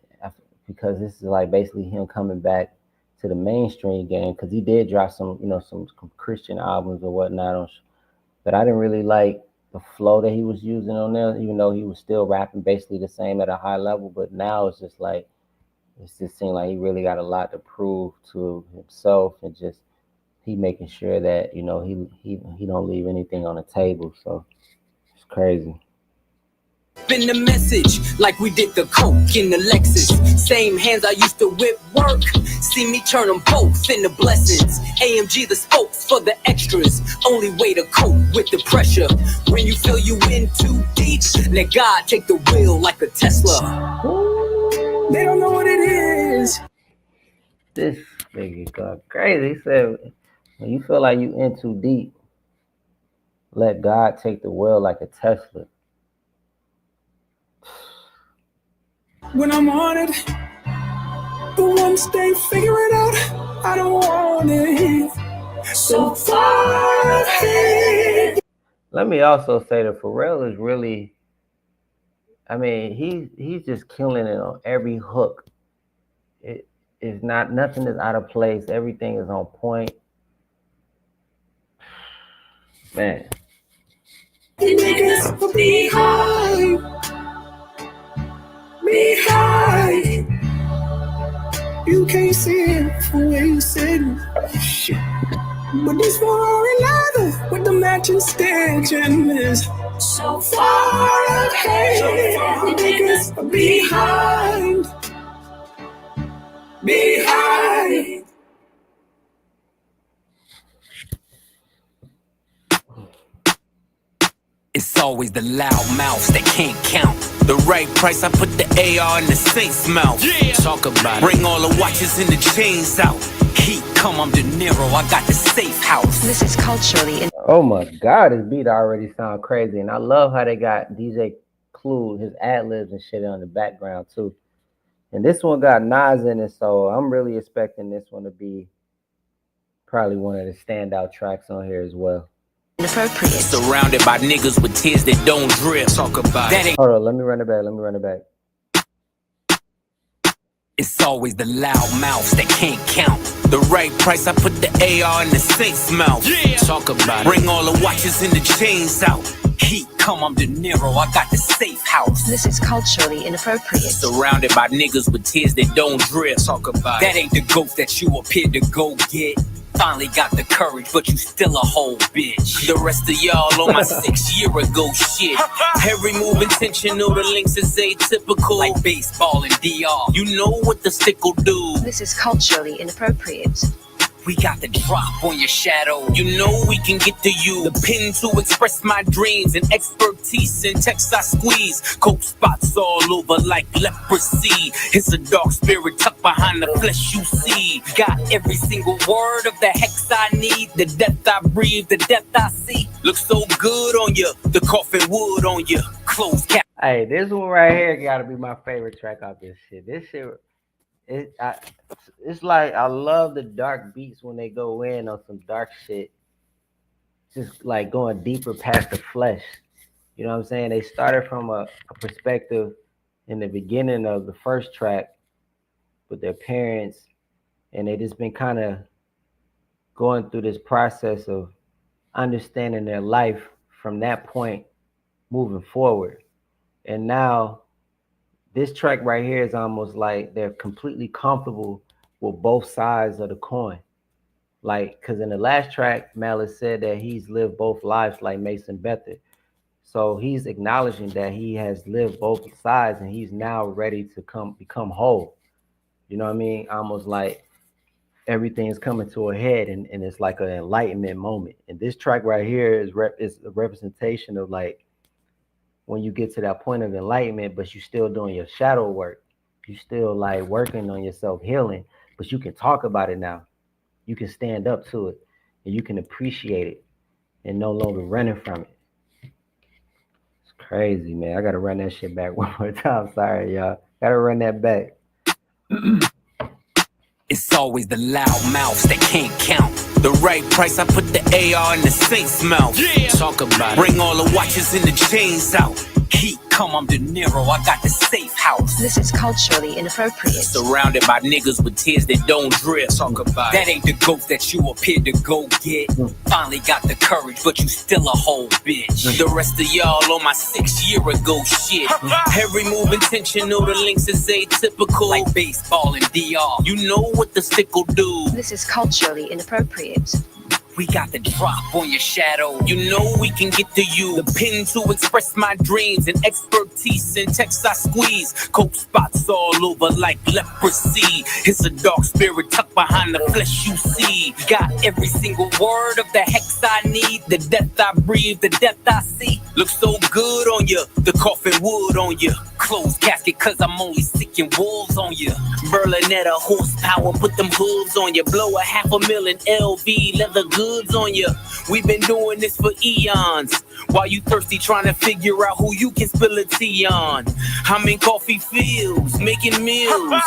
because this is like basically him coming back to the mainstream game, because he did drop some, some Christian albums or whatnot. But I didn't really like the flow that he was using on there, even though he was still rapping basically the same at a high level. But now it's just like It just seemed like he really got a lot to prove to himself, and just he making sure that he don't leave anything on the table. So it's crazy. Been the message like we did the coke in the Lexus. Same hands I used to whip work. See me turn them both into blessings. AMG the spokes for the extras. Only way to cope with the pressure. When you feel you in too deep, let God take the wheel like a Tesla. They don't know what it is. This nigga got crazy. He said, when you feel like you in too deep, let God take the wheel like a Tesla. When I'm on it, the ones they figure it out, I don't want it. So far ahead. Let me also say that Pharrell is really, I mean, he's just killing it on every hook. It is not, nothing is out of place. Everything is on point. Man. Niggas behind. Behind. You can't see it from where you sitting. Shit. But this for another with the matching stitching is so far ahead. Niggas behind. Behind. It's always the loud mouths that can't count. The right price, I put the AR in the saint's mouth. Yeah. Talk about it. Bring all the watches and the chains out. Heat come, I'm De Niro, I got the safe house. This is culturally. Oh my God, this beat already sound crazy. And I love how they got DJ Clue, his ad-libs and shit on the background too. And this one got Nas in it, so I'm really expecting this one to be probably one of the standout tracks on here as well. Inappropriate. Surrounded by niggas with tears that don't drip. Talk about that ain't. Hold on, let me run it back. It's always the loud mouths that can't count. The right price, I put the AR in the saint's mouth. Yeah. Talk about it. Bring all the watches and the chains out. Heat come, I'm De Niro, I got the safe house. This is culturally inappropriate. Surrounded by niggas with tears that don't drip. Talk about that ain't the ghost that you appeared to go get. Finally got the courage, but you still a whole bitch. The rest of y'all on my 6 year ago shit. Every move intentional, the links is atypical. Like baseball and DR. You know what the stick will do. This is culturally inappropriate. We got the drop on your shadow. You know we can get to you. The pen to express my dreams and expertise in text I squeeze. Coke spots all over like leprosy. It's a dark spirit tucked behind the flesh you see. Got every single word of the hex I need. The death I breathe, the death I see. Looks so good on you. The coffin wood on you. Closed cap. Hey, this one right here gotta be my favorite track off this shit. This shit, it's like I love the dark beats when they go in on some dark shit. Just like going deeper past the flesh. You know what I'm saying? They started from a perspective in the beginning of the first track with their parents, and they just been kind of going through this process of understanding their life from that point moving forward. And now this track right here is almost like they're completely comfortable with both sides of the coin. Like, because in the last track, Malice said that he's lived both lives like Mason Bethel. So he's acknowledging that he has lived both sides and he's now ready to become whole. You know what I mean? Almost like everything is coming to a head and it's like an enlightenment moment. And this track right here is a representation of like, when you get to that point of enlightenment, but you still doing your shadow work, you still like working on yourself healing, but you can talk about it now. You can stand up to it and you can appreciate it and no longer running from it. It's crazy, man. I got to run that shit back one more time. Sorry, y'all. Got to run that back. It's always the loud mouths that can't count. The right price, I put the AR in the saint's mouth. Yeah. Talk about it. Bring all the watches and the chains out. Heat come, I'm De Niro, I got the safe house. This is culturally inappropriate. Surrounded by niggas with tears that don't drip. Talk about that ain't the ghost that you appear to go get. Finally got the courage, but you still a whole bitch. The rest of y'all on my 6 year ago shit. Every move intentional, the links is atypical. Like baseball and DR. You know what the stick will do. This is culturally inappropriate. We got the drop on your shadow. You know we can get to you. The pen to express my dreams and expertise in text I squeeze. Coke spots all over like leprosy. It's a dark spirit tucked behind the flesh you see. Got every single word of the hex I need. The death I breathe, the death I see. Looks so good on you. The coffin wood on you. Closed casket cause I'm only sicking wolves on you. Berlinetta horsepower, put them hooves on you. Blow $500,000 LV leather goods on you. We've been doing this for eons. While you thirsty trying to figure out who you can spill a tea on. I'm in coffee fields, making meals.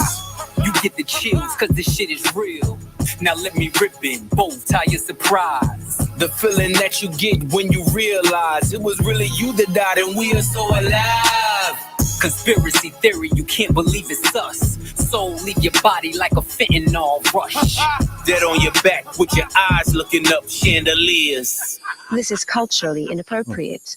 You get the chills cause this shit is real. Now let me rip in, both tie your surprise. The feeling that you get when you realize it was really you that died and we are so alive. Conspiracy theory, you can't believe it's us. Soul leave your body like a fentanyl rush. Dead on your back with your eyes looking up chandeliers. This is culturally inappropriate.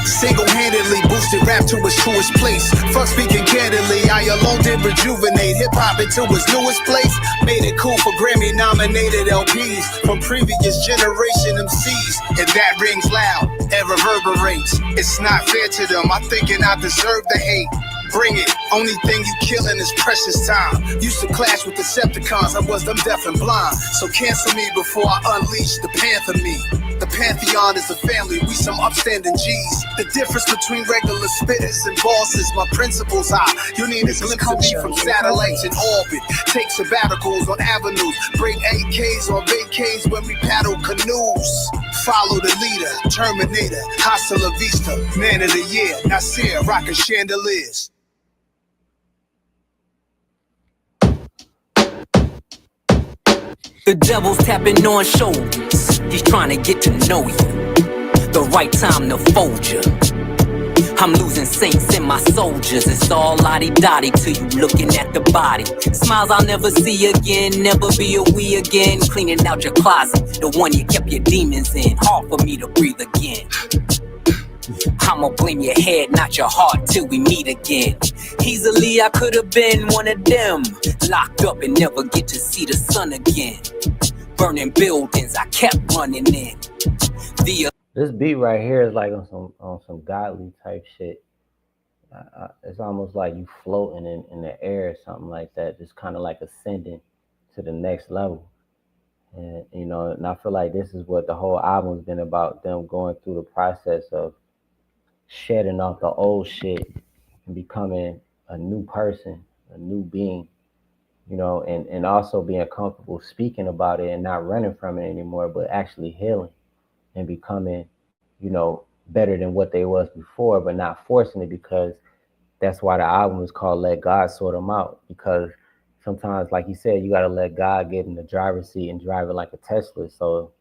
Single-handedly boosted rap to its truest place. Fuck speaking candidly, I alone did rejuvenate hip-hop into its newest place. Made it cool for Grammy-nominated LPs from previous generation MCs. And that rings loud, it reverberates. It's not fair to them, I'm thinking I deserve the hate. Bring it, only thing you killing is precious time. Used to clash with Decepticons, I was them deaf and blind. So cancel me before I unleash the Panther me. The Pantheon is a family, we some upstanding G's. The difference between regular spitters and bosses, my principles high. You need a glimpse of me from satellites in orbit. Take sabbaticals on avenues, bring AKs on vacays when we paddle canoes. Follow the leader, Terminator, hasta la vista. Man of the year, Nasir, rockin' chandeliers. The devil's tapping on shoulders. He's trying to get to know you. The right time to fold you. I'm losing saints in my soldiers. It's all lottie-dottie till you looking at the body. Smiles I'll never see again, never be a we again. Cleaning out your closet, the one you kept your demons in. Hard for me to breathe again. I'ma blame your head, not your heart, till we meet again. Easily I could have been one of them, locked up and never get to see the sun again. Burning buildings, I kept running in. This beat right here is like on some godly type shit. It's almost like you floating in the air or something like that, just kind of like ascending to the next level. And you know, and I feel like this is what the whole album's been about, them going through the process of shedding off the old shit and becoming a new person, a new being, you know, and also being comfortable speaking about it and not running from it anymore, but actually healing and becoming, you know, better than what they was before, but not forcing it, because that's why the album is called Let God Sort Them Out, because sometimes, like you said, you got to let God get in the driver's seat and drive it like a Tesla. So,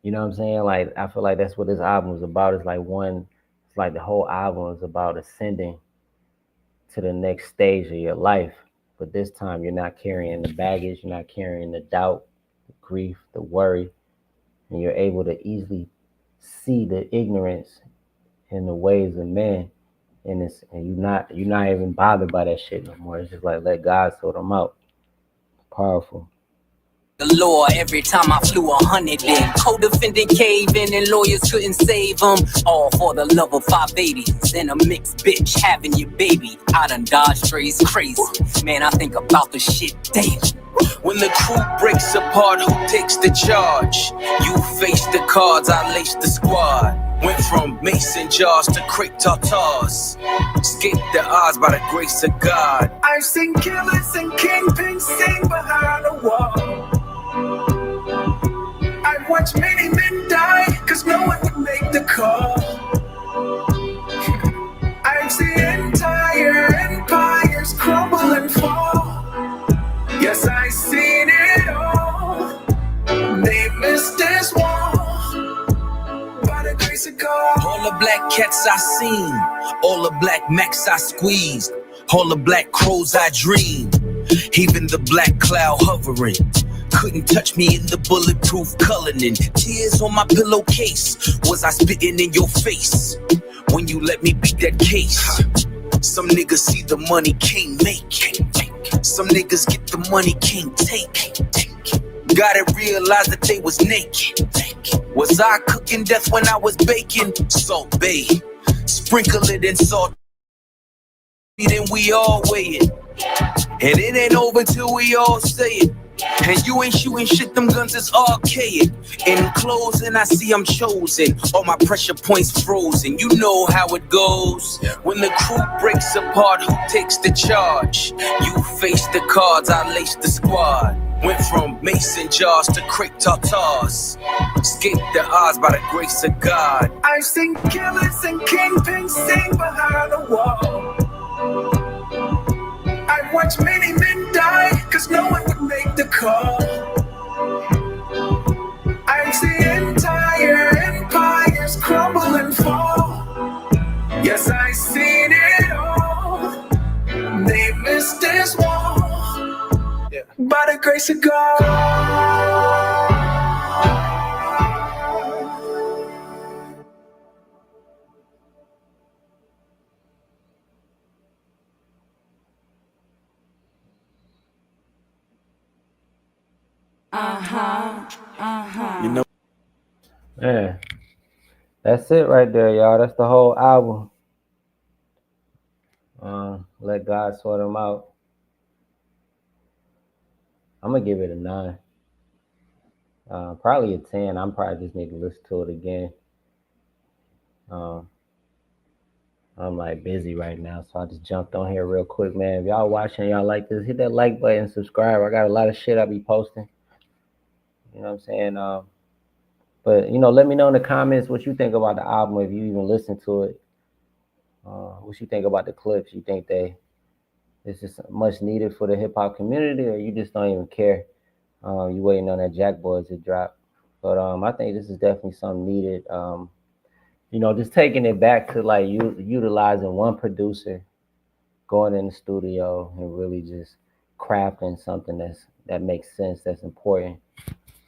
you know what I'm saying? Like, I feel like that's what this album is about. It's like the whole album is about ascending to the next stage of your life. But this time you're not carrying the baggage, you're not carrying the doubt, the grief, the worry, and you're able to easily see the ignorance in the ways of men. And you're not even bothered by that shit no more. It's just like, let God sort them out. Powerful. The law, every time I flew 100 in. Co-defendant caving and lawyers couldn't save them. All for the love of 580s and a mixed bitch having your baby. I done dodged strays crazy. Man, I think about the shit daily. When the crew breaks apart, who takes the charge? You face the cards, I lace the squad. Went from mason jars to crepe tartars. Escaped the odds by the grace of God. I've seen killers and kingpins sing behind a wall. I've watched many men die, cause no one would make the call. I've seen entire empires crumble and fall. Yes, I've seen it all. They missed this wall. By the grace of God. All the black cats I seen, all the black macs I squeezed, all the black crows I dreamed, even the black cloud hovering. Couldn't touch me in the bulletproof coloring. Tears on my pillowcase. Was I spitting in your face when you let me beat that case? Some niggas see the money can't make. Some niggas get the money can't take. Gotta realize that they was naked. Was I cooking death when I was baking? Salt Bay, sprinkle it in salt, then we all weigh it. And it ain't over till we all say it. And you ain't shooting shit, them guns is archaic. In closing, I see I'm chosen. All my pressure points frozen. You know how it goes. When the crew breaks apart, who takes the charge? You face the cards, I lace the squad. Went from mason jars to crepe tartars. Escaped the odds by the grace of God. I've seen killers and kingpins sing behind the wall. I've watched many men die, cause no one would make the call. I've seen entire empires crumble and fall. Yes, I've seen it all. They missed this wall. By the grace of God. You know, man, that's it right there, y'all. That's the whole album. Let God sort them out. I'm gonna give it a 9. Probably a 10. I'm probably just need to listen to it again. I'm like busy right now, so I just jumped on here real quick, man. If y'all watching, y'all like this, hit that like button, subscribe. I got a lot of shit I be posting. You know what I'm saying? But let me know in the comments what you think about the album, if you even listen to it. What you think about the clips? You think this is much needed for the hip hop community, or you just don't even care? You waiting on that Jack Boys to drop. But I think this is definitely something needed. Just taking it back to like utilizing one producer, going in the studio and really just crafting something that makes sense, that's important.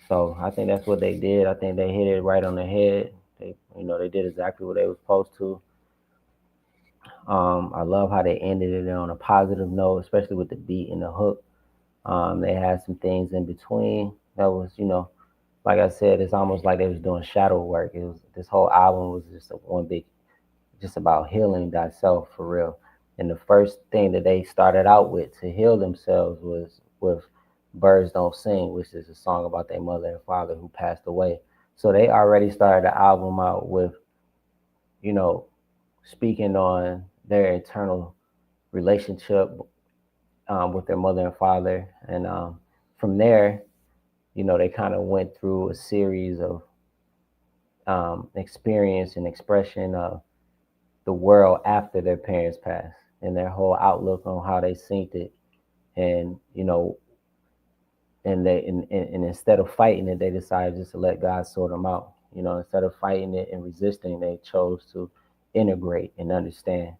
So I think that's what they did. I think they hit it right on the head. They did exactly what they were supposed to. I love how they ended it on a positive note, especially with the beat and the hook. They had some things in between that was, like I said, it's almost like they was doing shadow work. This whole album was just just about healing thyself for real. And the first thing that they started out with to heal themselves was with Birds Don't Sing, which is a song about their mother and father who passed away. So they already started the album out with, speaking on their internal relationship with their mother and father. And from there, they kind of went through a series of experience and expression of the world after their parents passed and their whole outlook on how they synced it. And, and instead of fighting it, they decided just to let God sort them out. Instead of fighting it and resisting, they chose to integrate and understand.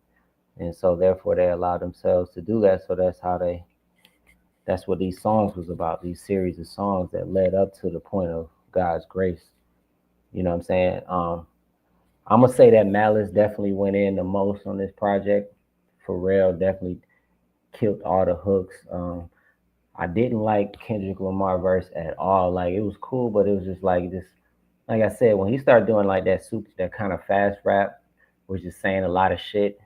And so therefore they allowed themselves to do that. So that's what these songs was about, these series of songs that led up to the point of God's grace. You know what I'm saying? I'm gonna say that Malice definitely went in the most on this project. Pharrell definitely killed all the hooks. I didn't like Kendrick Lamar verse at all. Like, it was cool, but it was just like this. Like I said, when he started doing like that kind of fast rap, which is saying a lot of shit,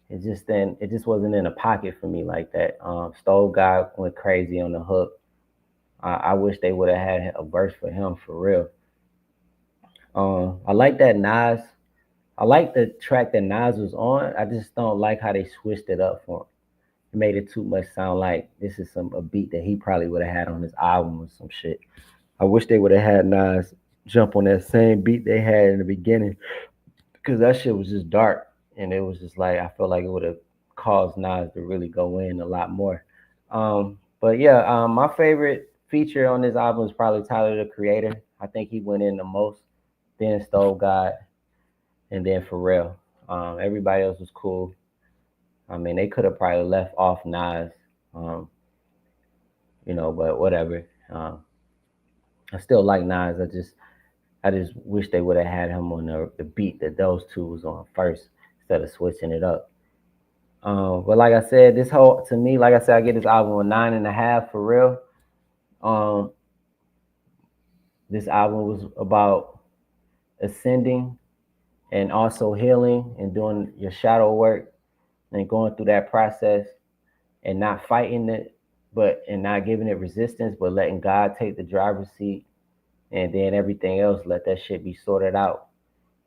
it just wasn't in the pocket for me like that. Stove God went crazy on the hook. I wish they would have had a verse for him for real. I like that Nas. I like the track that Nas was on. I just don't like how they switched it up for him. It made it too much sound like this is a beat that he probably would have had on his album or some shit. I wish they would have had Nas jump on that same beat they had in the beginning, because that shit was just dark, and it was just like, I feel like it would have caused Nas to really go in a lot more. But yeah, my favorite feature on this album is probably Tyler the Creator. I think he went in the most. then Stove God, and then Pharrell. Everybody else was cool. I mean, they could have probably left off Nas, but whatever. I still like Nas. I just wish they would have had him on the beat that those two was on first instead of switching it up. But like I said, to me, like I said, I get this album a 9.5 for real. This album was about ascending and also healing and doing your shadow work and going through that process and not fighting it, and not giving it resistance, but letting God take the driver's seat, and then everything else, let that shit be sorted out.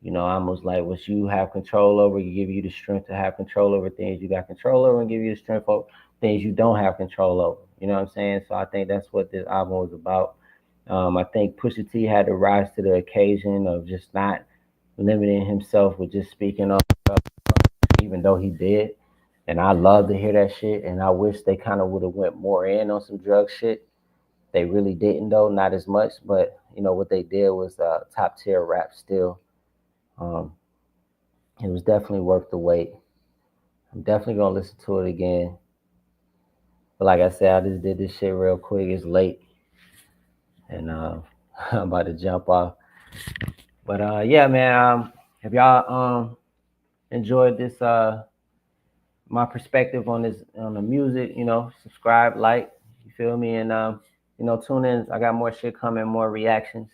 Almost like what you have control over, give you the strength to have control over things you got control over, and give you the strength over things you don't have control over. You know what I'm saying? So I think that's what this album was about. I think Pusha T had to rise to the occasion of just not limiting himself with just speaking on stuff, even though he did. And I love to hear that shit. And I wish they kind of would have went more in on some drug shit. They really didn't though, not as much. But what they did was top tier rap still. It was definitely worth the wait. I'm definitely gonna listen to it again. But like I said, I just did this shit real quick. It's late, and I'm about to jump off. But yeah, man. Have y'all enjoyed this? My perspective on the music. Subscribe, like. You feel me? And tune in. I got more shit coming, more reactions.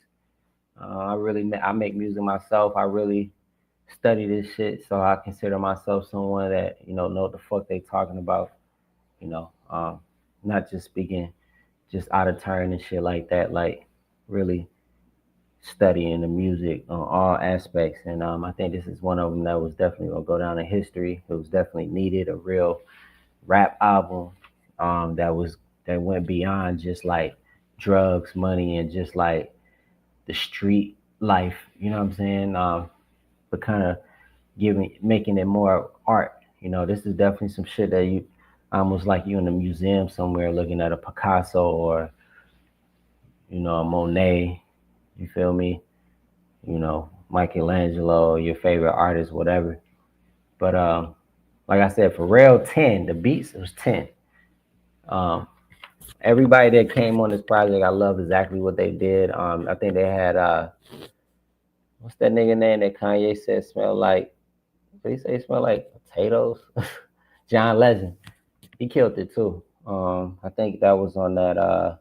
I make music myself. I really study this shit, so I consider myself someone that know what the fuck they talking about. Not just speaking just out of turn and shit like that. Like really studying the music on all aspects, and I think this is one of them that was definitely gonna go down in history. It was definitely needed, a real rap album that went beyond just like drugs, money, and just like the street life. You know what I'm saying? But kind of making it more art. This is definitely some shit that you almost like you in a museum somewhere looking at a Picasso or a Monet. You feel me? Michelangelo, your favorite artist, whatever. But like I said, Pharrell 10. The beats was 10. Everybody that came on this project, I love exactly what they did. I think they had what's that nigga name that Kanye said smelled like? Did he say it smelled like potatoes? John Legend. He killed it too. I think that was on that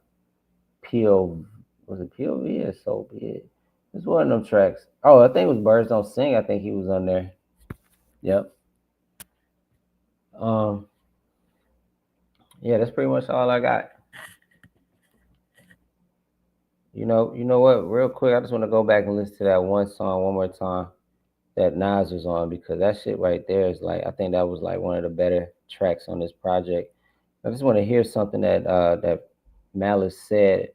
PO. Was it POV or So Be It? It's one of them tracks. Oh, I think it was Birds Don't Sing. I think he was on there. Yep. Yeah, that's pretty much all I got. You know what? Real quick, I just want to go back and listen to that one song one more time that Nas was on, because that shit right there is like, I think that was like one of the better tracks on this project. I just want to hear something that Malice said,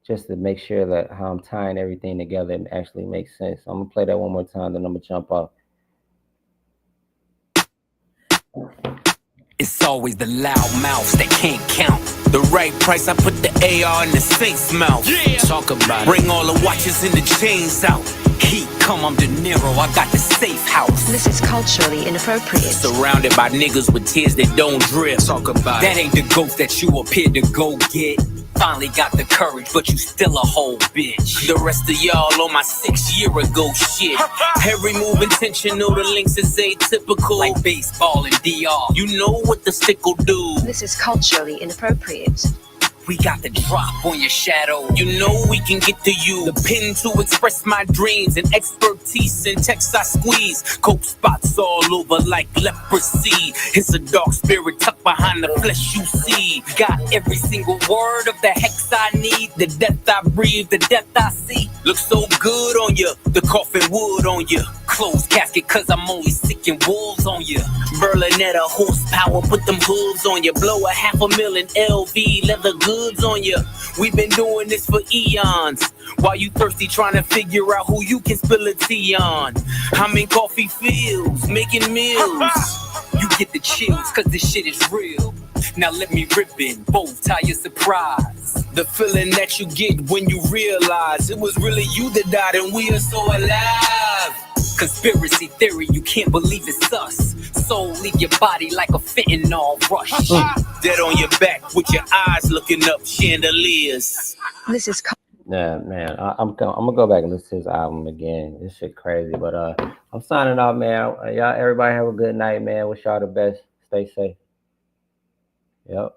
just to make sure that how I'm tying everything together and actually makes sense. I'm gonna play that one more time, then I'm gonna jump off. It's always the loud mouths that can't count. The right price, I put the AR in the safe's mouth. Yeah. Talk about it. Bring all the watches and the chains out. Heat come, I'm De Niro, I got the safe house. This is culturally inappropriate. Surrounded by niggas with tears that don't drip. Talk about that. Ain't the ghost that you appear to go get. Finally got the courage, but you still a whole bitch. The rest of y'all on my 6 year ago shit. Every move intentional, the links is atypical. Like baseball and DR, you know what the stick will do. This is culturally inappropriate. We got the drop on your shadow. You know we can get to you. The pen to express my dreams and expertise in text I squeeze. Coke spots all over like leprosy. It's a dark spirit tucked behind the flesh you see. Got every single word of the hex I need. The death I breathe, the death I see. Looks so good on you. The coffin wood on you. Closed casket cause I'm only sick and wolves on you. Berlinetta horsepower, put them hooves on you. Blow a $500,000 LV leather goods on you. We've been doing this for eons. While you thirsty trying to figure out who you can spill a tea on. I'm in coffee fields, making meals. You get the chills cause this shit is real. Now let me ribbon, both tie your surprise. The feeling that you get when you realize it was really you that died and we are so alive. Conspiracy theory, you can't believe it's us. Soul leave your body like a fentanyl rush. Dead on your back with your eyes looking up chandeliers. This is Yeah, man. I'm gonna go back and listen to this album again. This shit crazy. But I'm signing off, man. Y'all, everybody have a good night, man. Wish y'all the best. Stay safe. Yep.